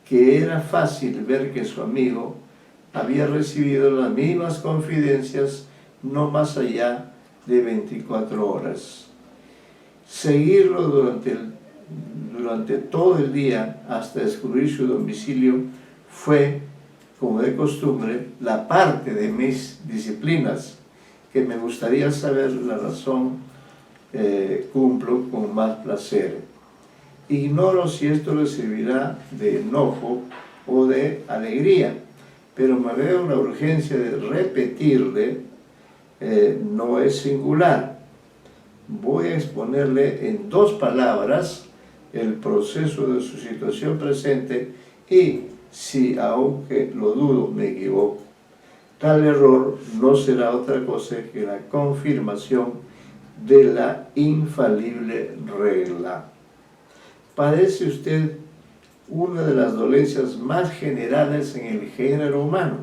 que era fácil ver que su amigo había recibido las mismas confidencias no más allá de 24 horas. Seguirlo durante todo el día hasta descubrir su domicilio fue, como de costumbre, la parte de mis disciplinas que me gustaría saber la razón. Cumplo con más placer. Ignoro si esto le servirá de enojo o de alegría, pero me veo la urgencia de repetirle, no es singular. Voy a exponerle en 2 palabras el proceso de su situación presente y, si aunque lo dudo me equivoco, tal error no será otra cosa que la confirmación de la infalible regla. Padece usted una de las dolencias más generales en el género humano,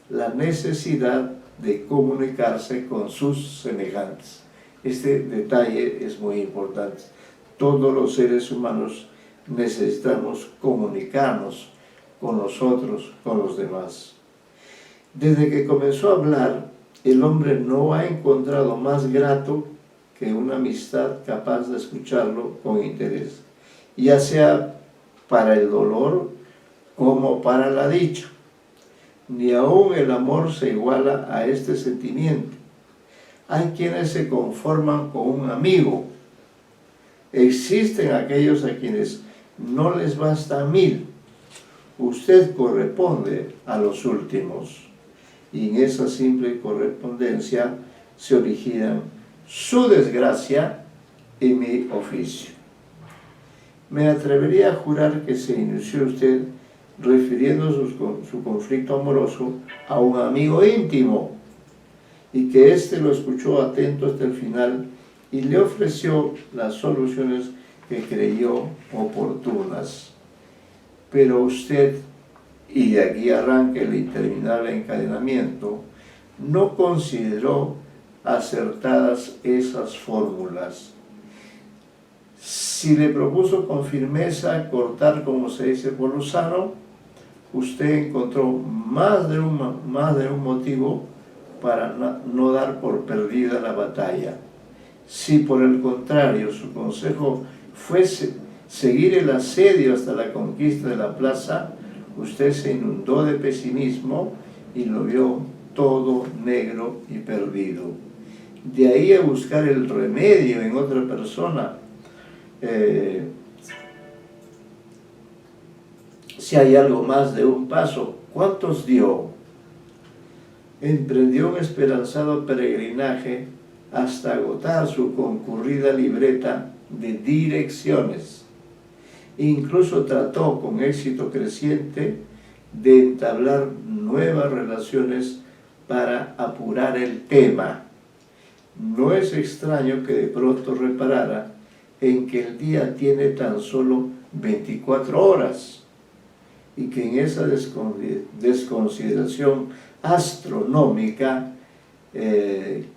la necesidad de comunicarse con sus semejantes. Este detalle es muy importante. Todos los seres humanos necesitamos comunicarnos con nosotros, con los demás. Desde que comenzó a hablar, el hombre no ha encontrado más grato que una amistad capaz de escucharlo con interés, ya sea para el dolor como para la dicha. Ni aun el amor se iguala a este sentimiento. Hay quienes se conforman con un amigo. Existen aquellos a quienes no les basta 1000. Usted corresponde a los últimos. Y en esa simple correspondencia se originan su desgracia y mi oficio. Me atrevería a jurar que se inició usted refiriendo su conflicto amoroso a un amigo íntimo y que éste lo escuchó atento hasta el final y le ofreció las soluciones que creyó oportunas. Pero usted, y de aquí arranca el interminable encadenamiento, no consideró acertadas esas fórmulas. Si le propuso con firmeza cortar, como se dice por lo sano, usted encontró más de un motivo para no dar por perdida la batalla. Si por el contrario su consejo fuese seguir el asedio hasta la conquista de la plaza, usted se inundó de pesimismo y lo vio todo negro y perdido. De ahí a buscar el remedio en otra persona. Si hay algo más de un paso, ¿cuántos dio? Emprendió un esperanzado peregrinaje hasta agotar su concurrida libreta de direcciones. Incluso trató con éxito creciente de entablar nuevas relaciones para apurar el tema. No es extraño que de pronto reparara en que el día tiene tan solo 24 horas y que en esa desconsideración astronómica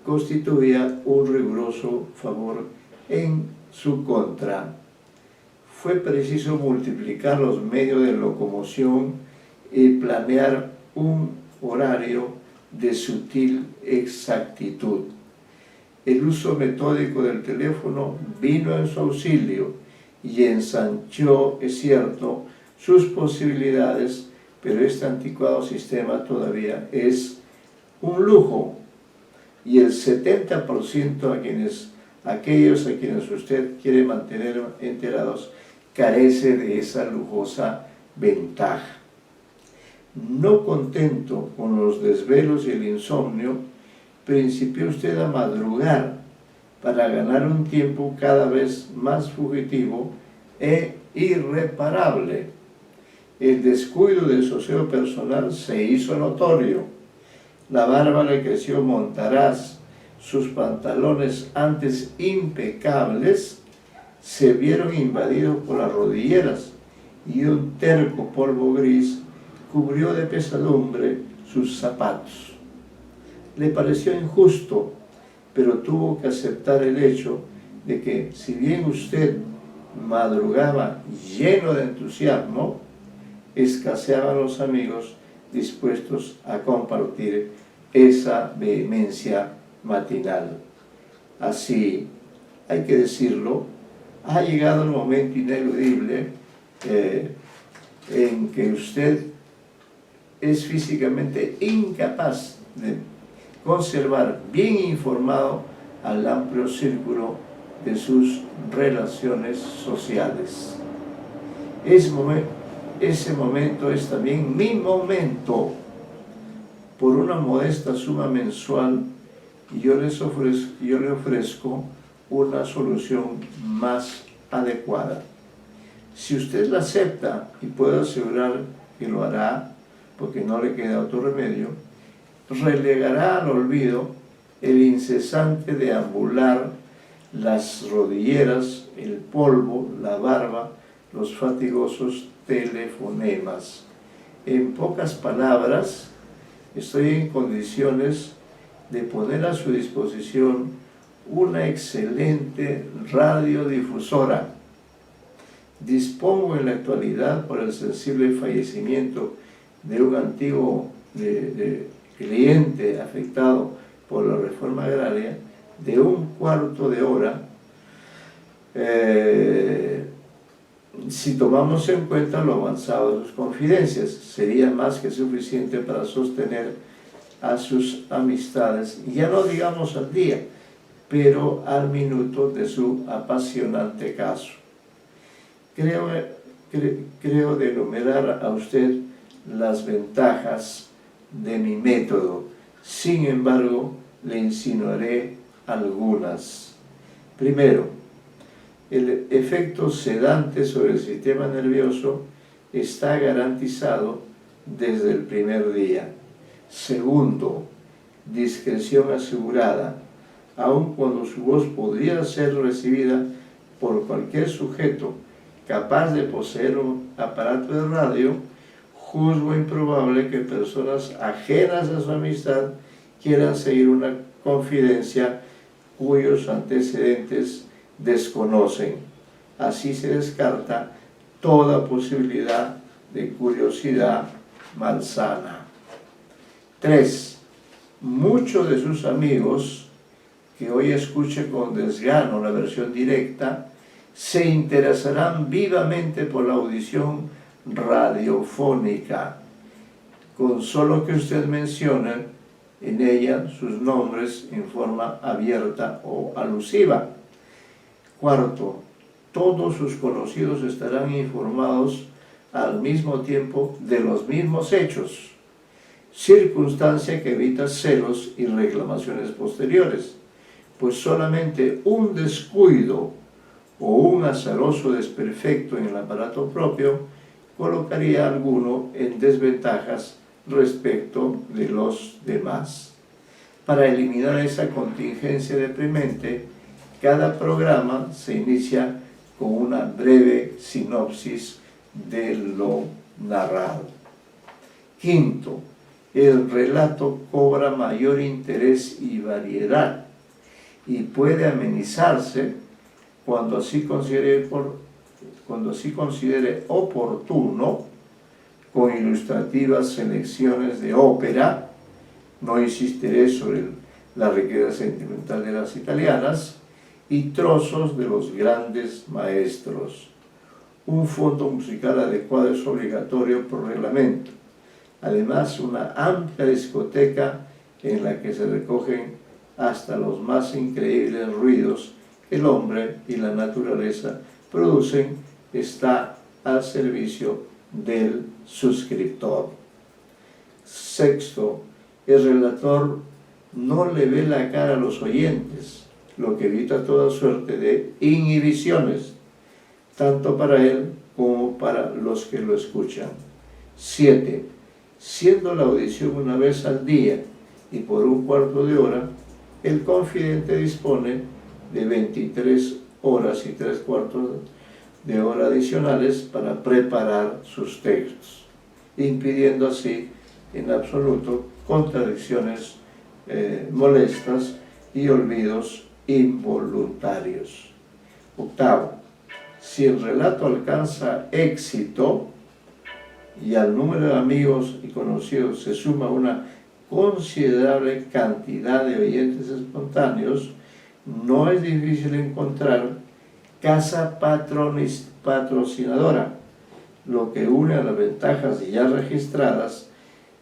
constituía un riguroso favor en su contra. fue preciso multiplicar los medios de locomoción y planear un horario de sutil exactitud. El uso metódico del teléfono vino en su auxilio y ensanchó, es cierto, sus posibilidades, pero este anticuado sistema todavía es un lujo, y el 70% aquellos a quienes usted quiere mantener enterados carece de esa lujosa ventaja. No contento con los desvelos y el insomnio, principió usted a madrugar para ganar un tiempo cada vez más fugitivo e irreparable. El descuido de su aseo personal se hizo notorio. La barba le creció montaraz, sus pantalones antes impecables se vieron invadidos por las rodilleras y un terco polvo gris cubrió de pesadumbre sus zapatos. Le pareció injusto, pero tuvo que aceptar el hecho de que, si bien usted madrugaba lleno de entusiasmo, escaseaban los amigos dispuestos a compartir esa vehemencia matinal. Así, hay que decirlo, ha llegado el momento ineludible en que usted es físicamente incapaz de conservar bien informado al amplio círculo de sus relaciones sociales. Ese momento es también mi momento. Por una modesta suma mensual, yo le ofrezco una solución más adecuada. Si usted la acepta, y puedo asegurar que lo hará, porque no le queda otro remedio, relegará al olvido el incesante deambular, las rodilleras, el polvo, la barba, los fatigosos telefonemas. En pocas palabras, estoy en condiciones de poner a su disposición una excelente radiodifusora. Dispongo en la actualidad, por el sensible fallecimiento de un antiguo cliente afectado por la reforma agraria, de un cuarto de hora, si tomamos en cuenta lo avanzado de sus confidencias. Sería más que suficiente para sostener a sus amistades, ya no digamos al día, pero al minuto de su apasionante caso. Creo de enumerar a usted las ventajas de mi método. Sin embargo, le insinuaré algunas. Primero, el efecto sedante sobre el sistema nervioso está garantizado desde el primer día. Segundo, discreción asegurada, aun cuando su voz podría ser recibida por cualquier sujeto capaz de poseer un aparato de radio. Juzgo improbable que personas ajenas a su amistad quieran seguir una confidencia cuyos antecedentes desconocen. Así se descarta toda posibilidad de curiosidad malsana. 3. Muchos de sus amigos, que hoy escuche con desgano la versión directa, se interesarán vivamente por la audición radiofónica, con solo que usted mencione en ella sus nombres en forma abierta o alusiva. Cuarto, todos sus conocidos estarán informados al mismo tiempo de los mismos hechos, circunstancia que evita celos y reclamaciones posteriores, pues solamente un descuido o un azaroso desperfecto en el aparato propio colocaría a alguno en desventajas respecto de los demás. Para eliminar esa contingencia deprimente, cada programa se inicia con una breve sinopsis de lo narrado. Quinto, el relato cobra mayor interés y variedad y puede amenizarse cuando así considere cuando así considere oportuno, con ilustrativas selecciones de ópera. No insistiré sobre la riqueza sentimental de las italianas, y trozos de los grandes maestros. Un fondo musical adecuado es obligatorio por reglamento. Además, una amplia discoteca en la que se recogen hasta los más increíbles ruidos que el hombre y la naturaleza producen está al servicio del suscriptor. Sexto, el relator no le ve la cara a los oyentes, lo que evita toda suerte de inhibiciones, tanto para él como para los que lo escuchan. 7. Siendo la audición una vez al día y por un cuarto de hora, el confidente dispone de 23 horas y 3/4 de hora adicionales para preparar sus textos, impidiendo así en absoluto contradicciones molestas y olvidos involuntarios. Octavo, si el relato alcanza éxito y al número de amigos y conocidos se suma una considerable cantidad de oyentes espontáneos, no es difícil encontrar casa patrocinadora, lo que une a las ventajas ya registradas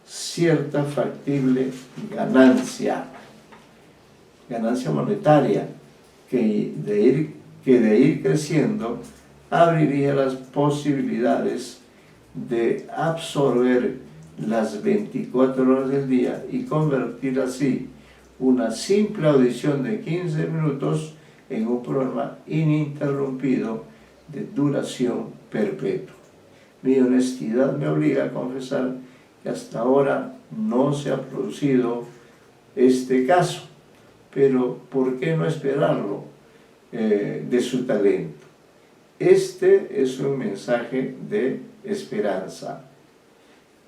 cierta factible ganancia monetaria que de ir creciendo abriría las posibilidades de absorber las 24 horas del día y convertir así una simple audición de 15 minutos en un programa ininterrumpido de duración perpetua. Mi honestidad me obliga a confesar que hasta ahora no se ha producido este caso, pero ¿por qué no esperarlo de su talento? Este es un mensaje de esperanza.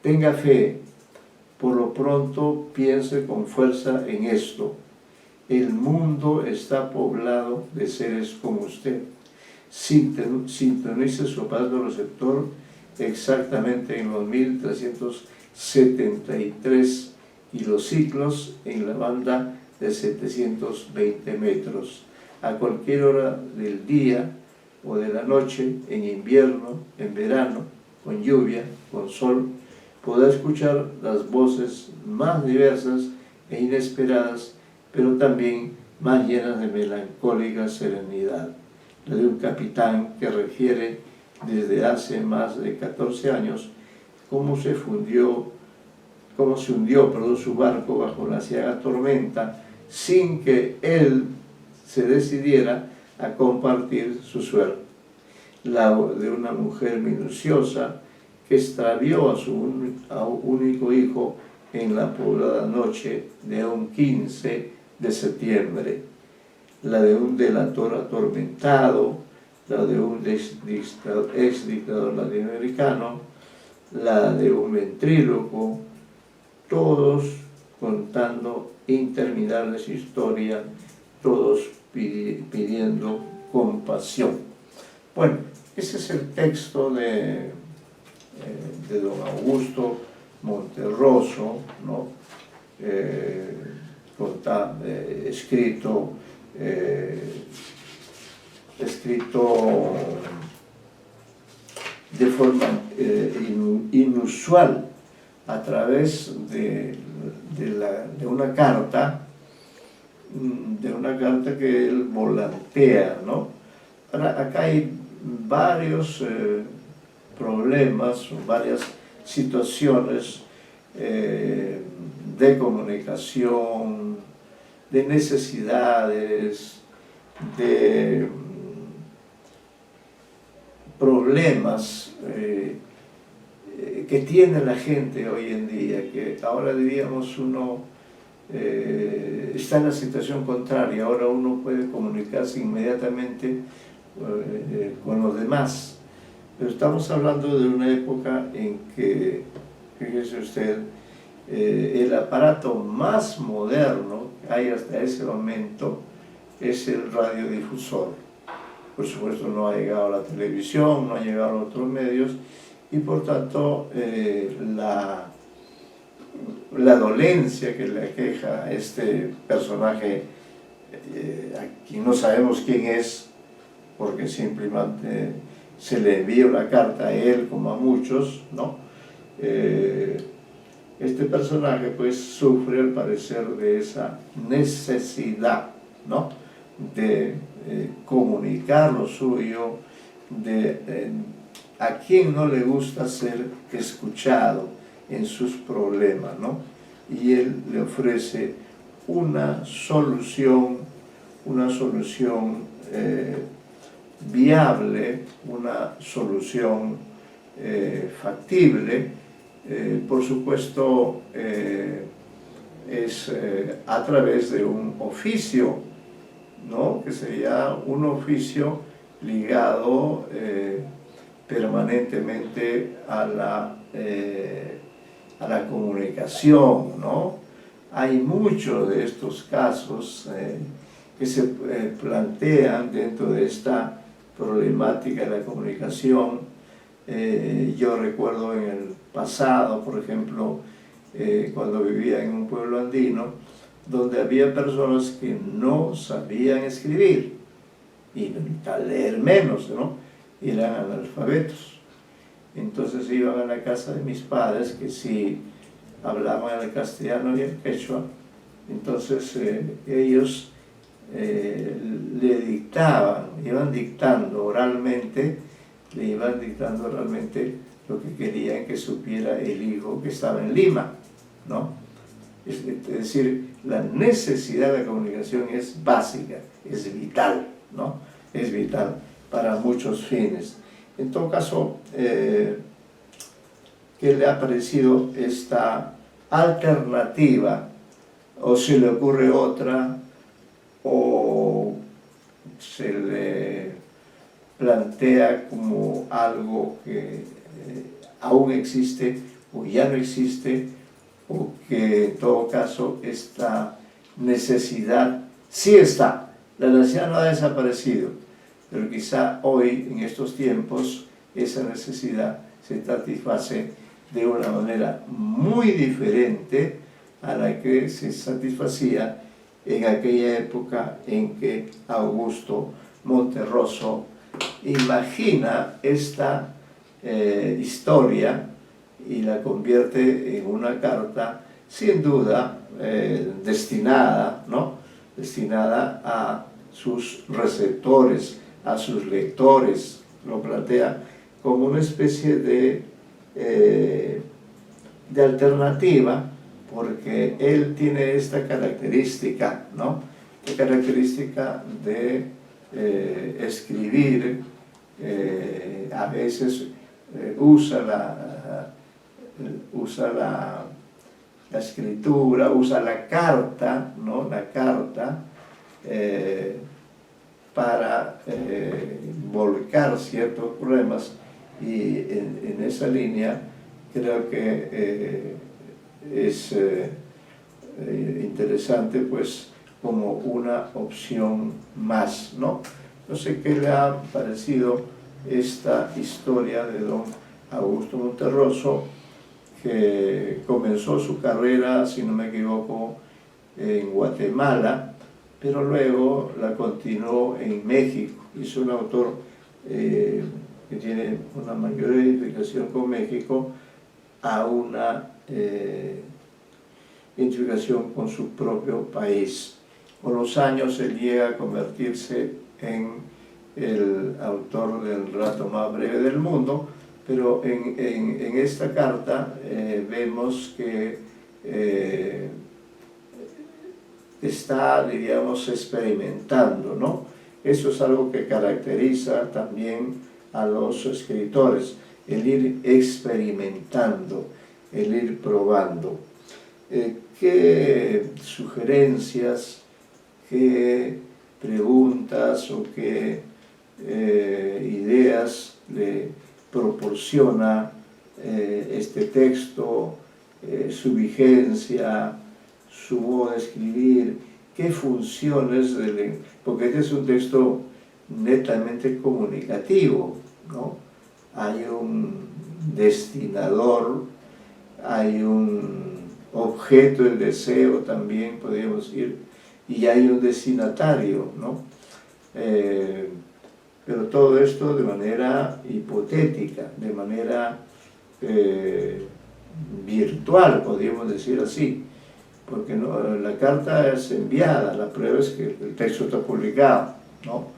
Tenga fe, por lo pronto piense con fuerza en esto. El mundo está poblado de seres como usted. Sintonice su aparato receptor exactamente en los 1373 kilociclos en la banda de 720 metros, a cualquier hora del día o de la noche, en invierno, en verano, con lluvia, con sol, podrá escuchar las voces más diversas e inesperadas, pero también más llenas de melancólica serenidad. La de un capitán que refiere desde hace más de 14 años cómo se hundió su barco bajo la ciega tormenta sin que él se decidiera a compartir su suerte. La de una mujer minuciosa que extravió a su único hijo en la poblada noche de un 15 de septiembre. La de un delator atormentado, la de un ex dictador latinoamericano, la de un ventríloco, todos contando interminables historias, todos pidiendo compasión. Bueno, ese es el texto de don Augusto Monterroso, ¿no? Escrito de forma inusual a través de una carta que él volantea, ¿no? Acá hay varios problemas, varias situaciones de comunicación, de necesidades, de problemas que tiene la gente hoy en día, que ahora diríamos uno está en la situación contraria, ahora uno puede comunicarse inmediatamente con los demás, pero estamos hablando de una época en que, fíjese usted, el aparato más moderno que hay hasta ese momento es el radiodifusor. por supuesto no ha llegado a la televisión, no ha llegado a otros medios, y por tanto la dolencia que le aqueja a este personaje, aquí no sabemos quién es, porque simplemente se le envió la carta a él como a muchos, ¿no? Este personaje pues sufre al parecer de esa necesidad, ¿no?, de comunicar lo suyo, a quien no le gusta ser escuchado en sus problemas, ¿no? Y él le ofrece una solución viable, una solución factible. Por supuesto, es a través de un oficio, ¿no?, que sería un oficio ligado permanentemente a la comunicación, ¿no? Hay muchos de estos casos que se plantean dentro de esta problemática de la comunicación. Yo recuerdo en el pasado, por ejemplo, cuando vivía en un pueblo andino, donde había personas que no sabían escribir y leer menos, ¿no? Eran analfabetos. Entonces iban a la casa de mis padres, que sí hablaban el castellano y el quechua. Entonces ellos le dictaban, iban dictando oralmente, le iban dictando oralmente lo que querían que supiera el hijo que estaba en Lima, ¿no? Es decir, la necesidad de la comunicación es básica, es vital, ¿no? Es vital para muchos fines. En todo caso, ¿qué le ha parecido esta alternativa? ¿O se le ocurre otra? ¿O se le plantea como algo que aún existe o ya no existe, o que en todo caso esta necesidad sí está? La necesidad no ha desaparecido, pero quizá hoy, en estos tiempos, esa necesidad se satisface de una manera muy diferente a la que se satisfacía en aquella época en que Augusto Monterroso imagina esta historia y la convierte en una carta sin duda destinada, ¿no?, destinada a sus receptores, a sus lectores. Lo plantea como una especie de alternativa, porque él tiene esta característica, ¿no?, esta característica de escribir. A veces usa la escritura, usa la carta, ¿no?, la carta para volcar ciertos problemas, y en esa línea creo que es interesante, pues, como una opción más, ¿no? No sé qué le ha parecido esta historia de don Augusto Monterroso, que comenzó su carrera, si no me equivoco, en Guatemala, pero luego la continuó en México. Es un autor que tiene una mayor identificación con México, a una identificación con su propio país. Con los años él llega a convertirse en el autor del relato más breve del mundo, pero en esta carta vemos que está, diríamos, experimentando, ¿no? Eso es algo que caracteriza también a los escritores, el ir experimentando, el ir probando. ¿Qué sugerencias, qué preguntas o qué ideas le proporciona este texto, su vigencia, su modo de escribir, qué funciones, porque este es un texto netamente comunicativo, ¿no? Hay un destinador, hay un objeto del deseo también, podríamos decir, y hay un destinatario, ¿no? Pero todo esto de manera hipotética, de manera virtual, podríamos decir así, porque no, la carta es enviada, la prueba es que el texto está publicado, ¿no?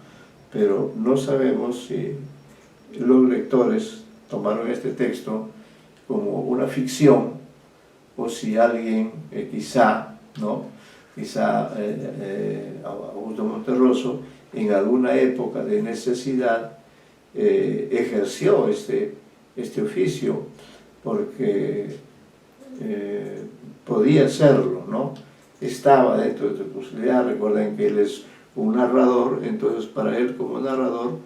Pero no sabemos si los lectores tomaron este texto como una ficción o si alguien quizá, ¿no? Quizá Augusto Monterroso en alguna época de necesidad ejerció este oficio porque podía hacerlo, ¿no? Estaba dentro de su posibilidad. Recuerden que él es un narrador, entonces para él como narrador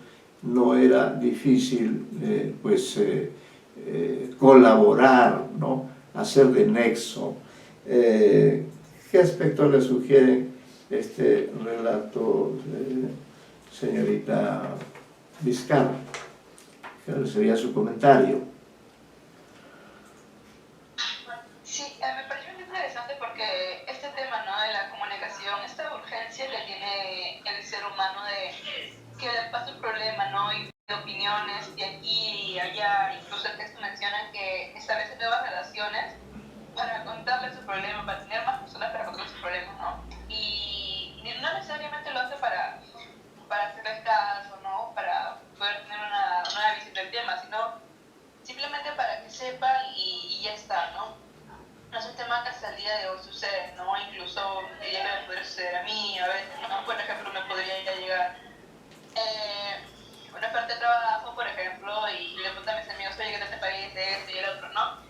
no era difícil colaborar, ¿no? Hacer de nexo. ¿Qué aspecto le sugiere este relato, señorita Vizcarra? ¿Cuál sería su comentario? Sí, me pareció muy interesante porque este tema, ¿no?, de la comunicación, esta urgencia que tiene el ser humano de que le pasa un problema, ¿no?, y de opiniones de aquí y allá. Incluso el texto menciona que establece nuevas relaciones para contarle su problema, para tener más personas para contarle su problema, ¿no? Y no necesariamente lo hace para hacerle caso, ¿no?, para poder tener una visión del tema, sino simplemente para que sepa y ya está, ¿no? No es un tema que hasta el día de hoy sucede, ¿no? Incluso ya me podría suceder a mí, a veces, ¿no? Por ejemplo, me podría ya llegar una oferta de trabajo, por ejemplo, y le pregunto a mis amigos, oye, ¿qué tal te país de esto y el otro, no?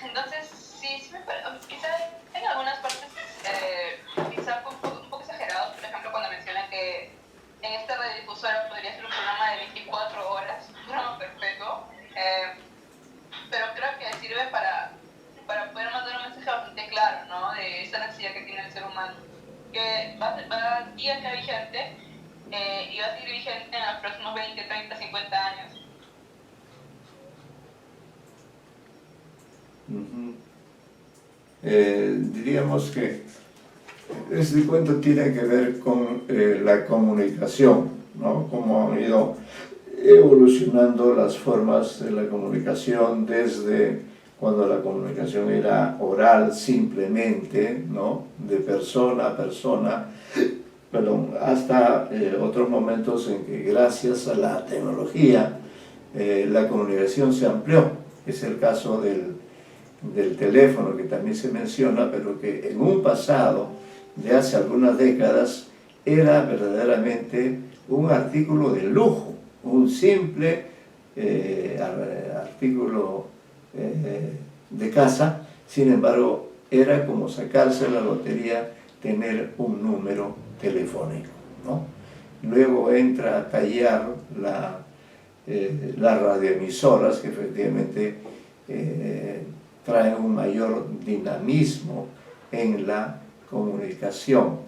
Entonces, sí me parece, quizá en algunas partes, quizá un poco exagerados, por ejemplo, cuando mencionan que en esta radiodifusora podría ser un programa de 24 horas, un programa perpetuo, pero creo que sirve para poder mandar un mensaje bastante claro, ¿no?, de esa necesidad que tiene el ser humano, que sigue acá vigente y va a seguir vigente en los próximos 20, 30, 50 años. Diríamos que este cuento tiene que ver con la comunicación, ¿no? Cómo han ido evolucionando las formas de la comunicación desde cuando la comunicación era oral simplemente, ¿no?, de persona a persona, hasta otros momentos en que gracias a la tecnología la comunicación se amplió. Es el caso del teléfono que también se menciona, pero que en un pasado de hace algunas décadas era verdaderamente un artículo de lujo, un simple artículo de casa. Sin embargo, era como sacarse la lotería tener un número telefónico, ¿no? Luego entra a tallar las radioemisoras, que efectivamente traen un mayor dinamismo en la comunicación.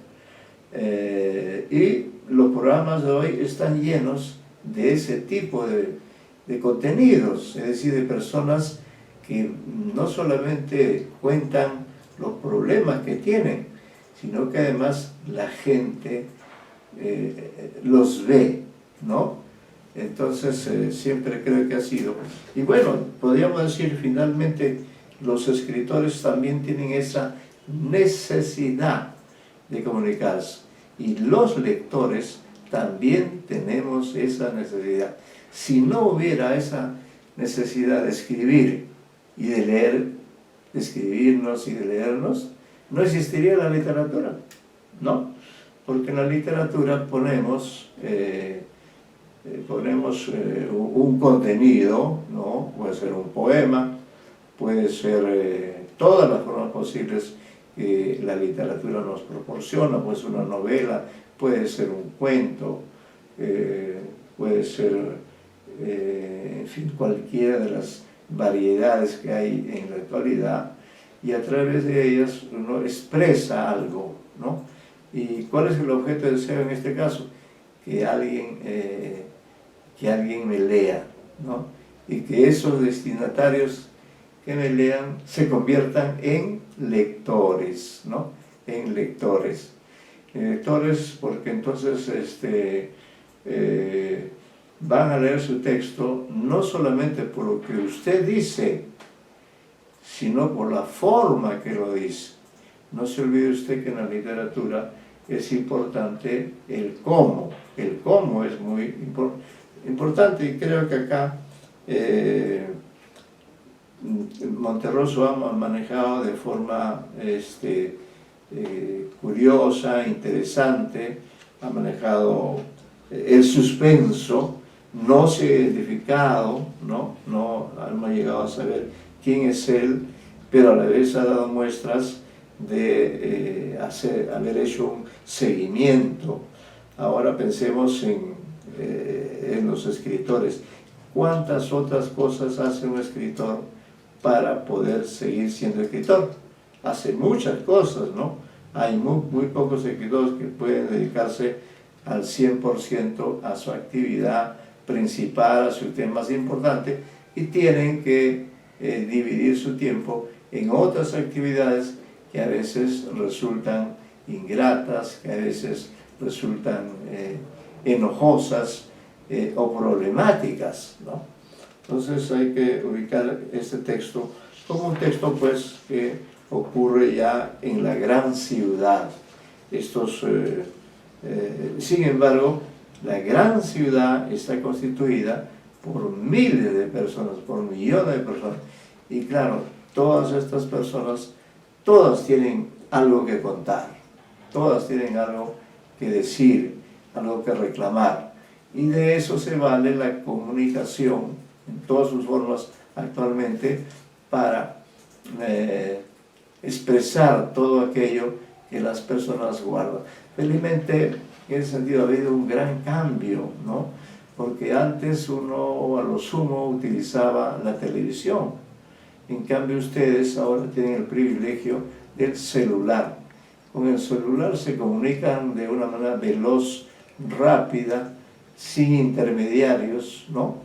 Y los programas de hoy están llenos de ese tipo de contenidos, es decir, de personas que no solamente cuentan los problemas que tienen, sino que además la gente los ve, ¿no? Entonces siempre creo que ha sido. Y bueno, podríamos decir finalmente, los escritores también tienen esa necesidad de comunicarse, y los lectores también tenemos esa necesidad. Si no hubiera esa necesidad de escribir y de leer, de escribirnos y de leernos, no existiría la literatura, ¿no? Porque en la literatura ponemos un contenido, ¿no? Puede ser un poema, puede ser todas las formas posibles que la literatura nos proporciona, puede ser una novela, puede ser un cuento, puede ser, en fin, cualquiera de las variedades que hay en la actualidad, y a través de ellas uno expresa algo, ¿no? ¿Y cuál es el objeto de deseo en este caso? que alguien me lea, ¿no? Y que esos destinatarios que me lean se conviertan en lectores, ¿no? En lectores. Lectores porque entonces van a leer su texto no solamente por lo que usted dice, sino por la forma que lo dice. No se olvide usted que en la literatura es importante el cómo. El cómo es muy importante, y creo que acá Monterroso ha manejado de forma curiosa, interesante, ha manejado el suspenso, no se ha identificado, no hemos llegado a saber quién es él, pero a la vez ha dado muestras de haber hecho un seguimiento. Ahora pensemos en los escritores. ¿Cuántas otras cosas hace un escritor para poder seguir siendo escritor? Hace muchas cosas, ¿no? Hay muy pocos escritores que pueden dedicarse al 100% a su actividad principal, a su tema más importante, y tienen que dividir su tiempo en otras actividades que a veces resultan ingratas, que a veces resultan enojosas o problemáticas, ¿no? Entonces hay que ubicar este texto como un texto pues que ocurre ya en la gran ciudad. Sin embargo, la gran ciudad está constituida por miles de personas, por millones de personas, y claro, todas estas personas, todas tienen algo que contar, todas tienen algo que decir, algo que reclamar, y de eso se vale la comunicación en todas sus formas actualmente para expresar todo aquello que las personas guardan. Felizmente, en ese sentido ha habido un gran cambio, ¿no? Porque antes uno a lo sumo utilizaba la televisión. En cambio ustedes ahora tienen el privilegio del celular. Con el celular se comunican de una manera veloz, rápida, sin intermediarios, ¿no?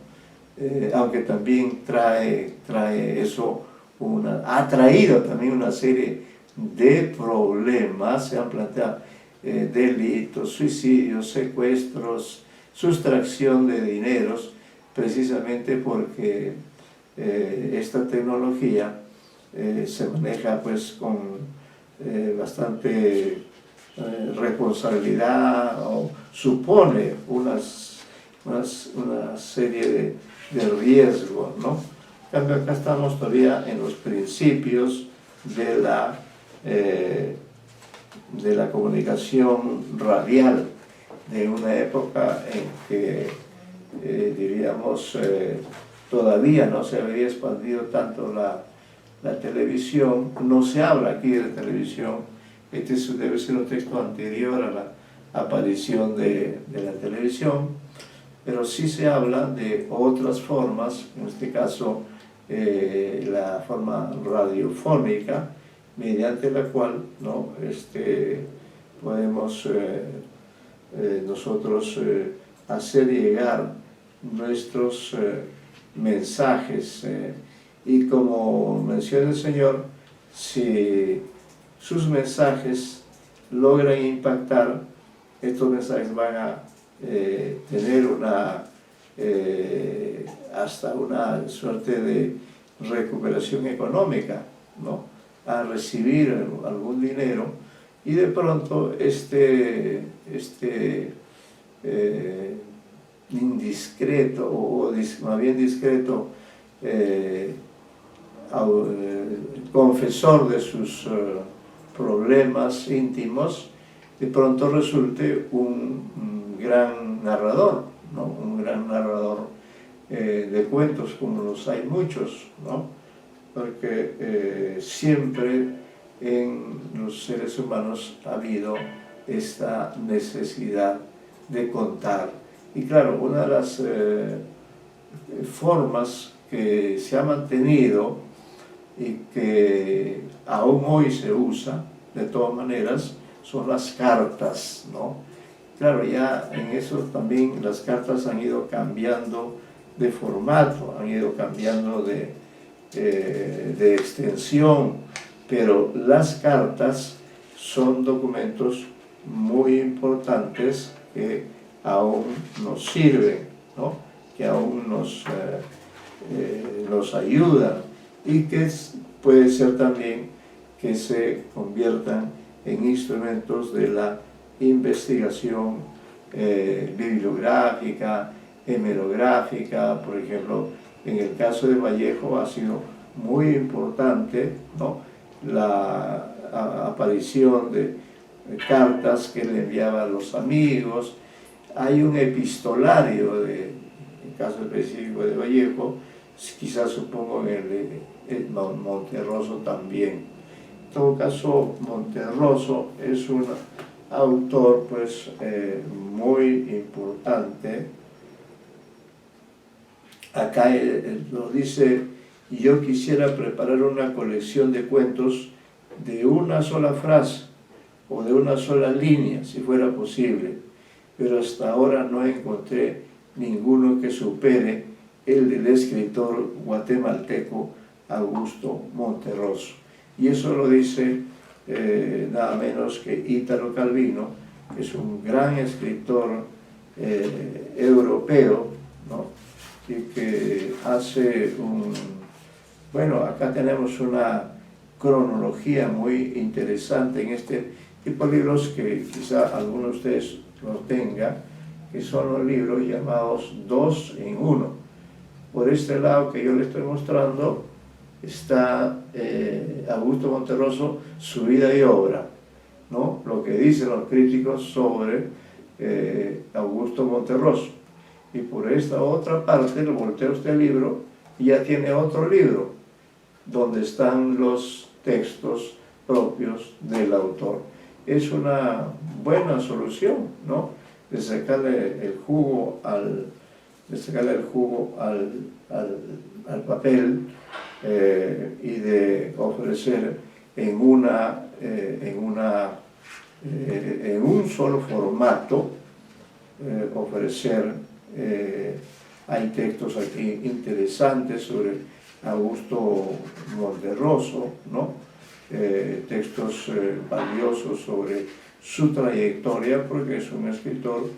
Aunque también trae eso, ha traído también una serie de problemas, se han planteado delitos, suicidios, secuestros, sustracción de dineros, precisamente porque esta tecnología se maneja pues con bastante responsabilidad, o supone una serie de riesgos, ¿no? En cambio acá estamos todavía en los principios de la comunicación radial, de una época en que diríamos todavía no se había expandido tanto la televisión. No se habla aquí de televisión, este debe ser un texto anterior a la aparición de la televisión, pero sí se habla de otras formas, en este caso la forma radiofónica, mediante la cual, ¿no? Podemos nosotros hacer llegar nuestros mensajes, y como menciona el Señor, si sus mensajes logran impactar, estos mensajes van a tener hasta una suerte de recuperación económica, ¿no? A recibir algún dinero, y de pronto indiscreto, o más bien discreto, confesor de sus problemas íntimos, de pronto resulte un gran narrador, ¿no? Un gran narrador de cuentos, como los hay muchos, ¿no? Porque siempre en los seres humanos ha habido esta necesidad de contar. Y claro, una de las formas que se ha mantenido y que aún hoy se usa de todas maneras son las cartas, ¿no? claro, ya en eso también las cartas han ido cambiando de formato, han ido cambiando de extensión, pero las cartas son documentos muy importantes que aún nos sirven, ¿no? Que aún nos ayudan y que puede ser también que se conviertan en instrumentos de la investigación bibliográfica, hemerográfica. Por ejemplo, en el caso de Vallejo ha sido muy importante, ¿no?, la aparición de cartas que le enviaba a los amigos. Hay un epistolario, en el caso específico de Vallejo, quizás supongo en el Monterroso también. En todo caso, Monterroso es un autor pues muy importante. Acá nos dice: yo quisiera preparar una colección de cuentos de una sola frase o de una sola línea, si fuera posible, pero hasta ahora no encontré ninguno que supere el del escritor guatemalteco Augusto Monterroso. Y eso lo dice nada menos que Ítalo Calvino, que es un gran escritor europeo, ¿no?, y que hace bueno, acá tenemos una cronología muy interesante en este tipo de libros que quizá alguno de ustedes los tenga, que son los libros llamados 2 en 1. Por este lado que yo le estoy mostrando está Augusto Monterroso, su vida y obra, ¿no?, lo que dicen los críticos sobre Augusto Monterroso. Y por esta otra parte, lo voltea usted el libro y ya tiene otro libro, donde están los textos propios del autor. Es una buena solución, ¿no?, de sacarle el jugo al papel y de ofrecer en un solo formato, hay textos aquí interesantes sobre Augusto Monterroso, ¿no?, textos valiosos sobre su trayectoria, porque es un escritor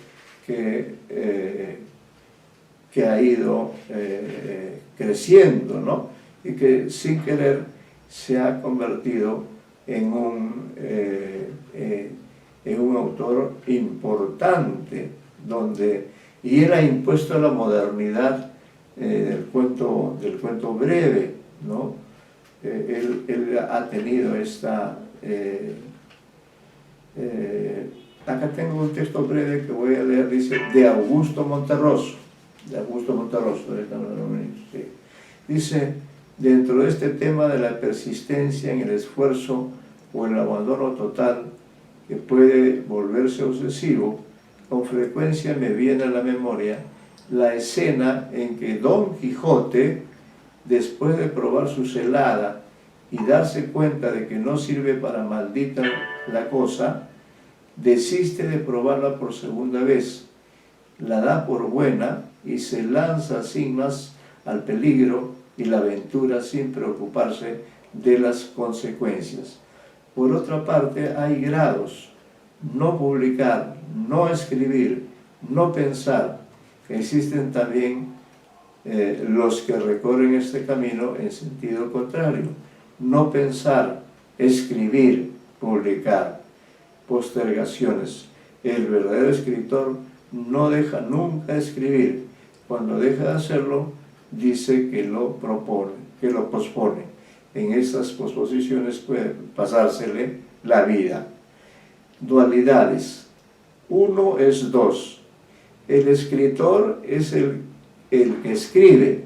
que ha ido creciendo, ¿no?, y que sin querer se ha convertido en un autor importante, y él ha impuesto la modernidad del cuento breve, ¿no? Él ha tenido esta... acá tengo un texto breve que voy a leer, dice, de Augusto Monterroso, sí. Dice: dentro de este tema de la persistencia en el esfuerzo o el abandono total, que puede volverse obsesivo, con frecuencia me viene a la memoria la escena en que Don Quijote, después de probar su celada y darse cuenta de que no sirve para maldita la cosa, desiste de probarla por segunda vez, la da por buena y se lanza sin más al peligro y la aventura sin preocuparse de las consecuencias. Por otra parte, hay grados: no publicar, no escribir, no pensar. Existen también los que recorren este camino en sentido contrario: no pensar, escribir, publicar. Postergaciones. El verdadero escritor no deja nunca escribir. Cuando deja de hacerlo, dice que lo pospone. En estas posposiciones puede pasársele la vida. Dualidades. 1 es 2. El escritor es el que escribe,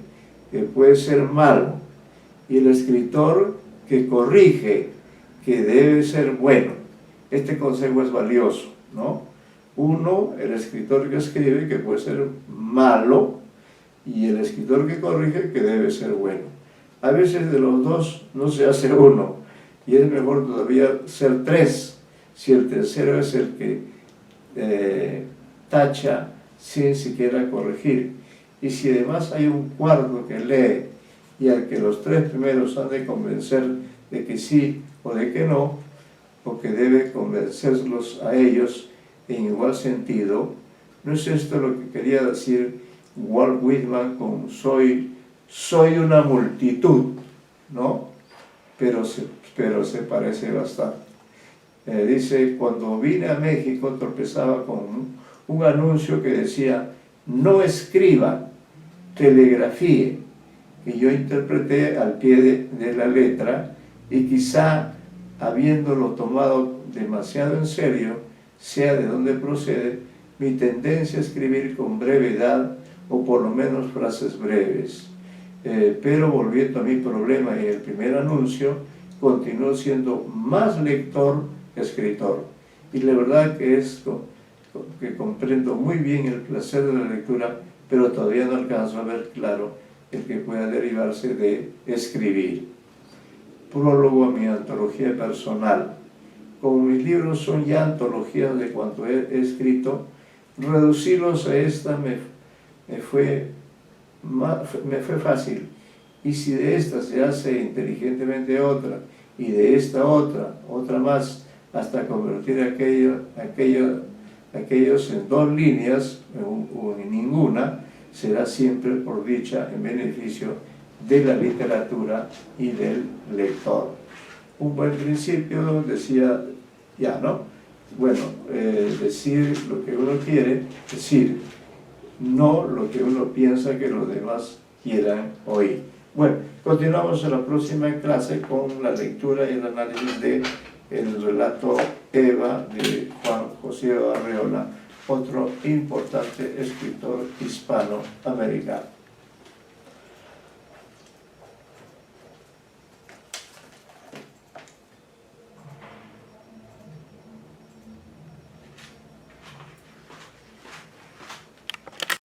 que puede ser malo, y el escritor que corrige, que debe ser bueno. Este consejo es valioso, ¿no? 1, el escritor que escribe, que puede ser malo, y el escritor que corrige, que debe ser bueno. A veces de los dos no se hace uno, y es mejor todavía ser 3, si el tercero es el que tacha sin siquiera corregir. Y si además hay un cuarto que lee y al que los 3 primeros han de convencer de que sí o de que no, o que debe convencerlos a ellos en igual sentido, ¿no es esto lo que quería decir Walt Whitman con soy una multitud, ¿no? Pero se parece bastante. Dice, cuando vine a México tropezaba con un anuncio que decía, no escriban, telegrafíe, que yo interpreté al pie de la letra y quizá habiéndolo tomado demasiado en serio, sea de donde procede, mi tendencia a escribir con brevedad o por lo menos frases breves. Pero volviendo a mi problema y el primer anuncio, continuó siendo más lector que escritor. Y la verdad que que comprendo muy bien el placer de la lectura, pero todavía no alcanzo a ver claro el que pueda derivarse de escribir. Prólogo a mi antología personal. Como mis libros son ya antologías de cuanto he escrito, reducirlos a esta me fue fácil. Y si de esta se hace inteligentemente otra, y de esta otra más, hasta convertir aquellos en 2 líneas o en ninguna, será siempre por dicha en beneficio de la literatura y del lector. Un buen principio decía, ya, ¿no? Bueno, decir lo que uno quiere, decir, no lo que uno piensa que los demás quieran oír. Bueno, continuamos en la próxima clase con la lectura y el análisis de el relato Eva de Juan José Arreola, otro importante escritor hispanoamericano.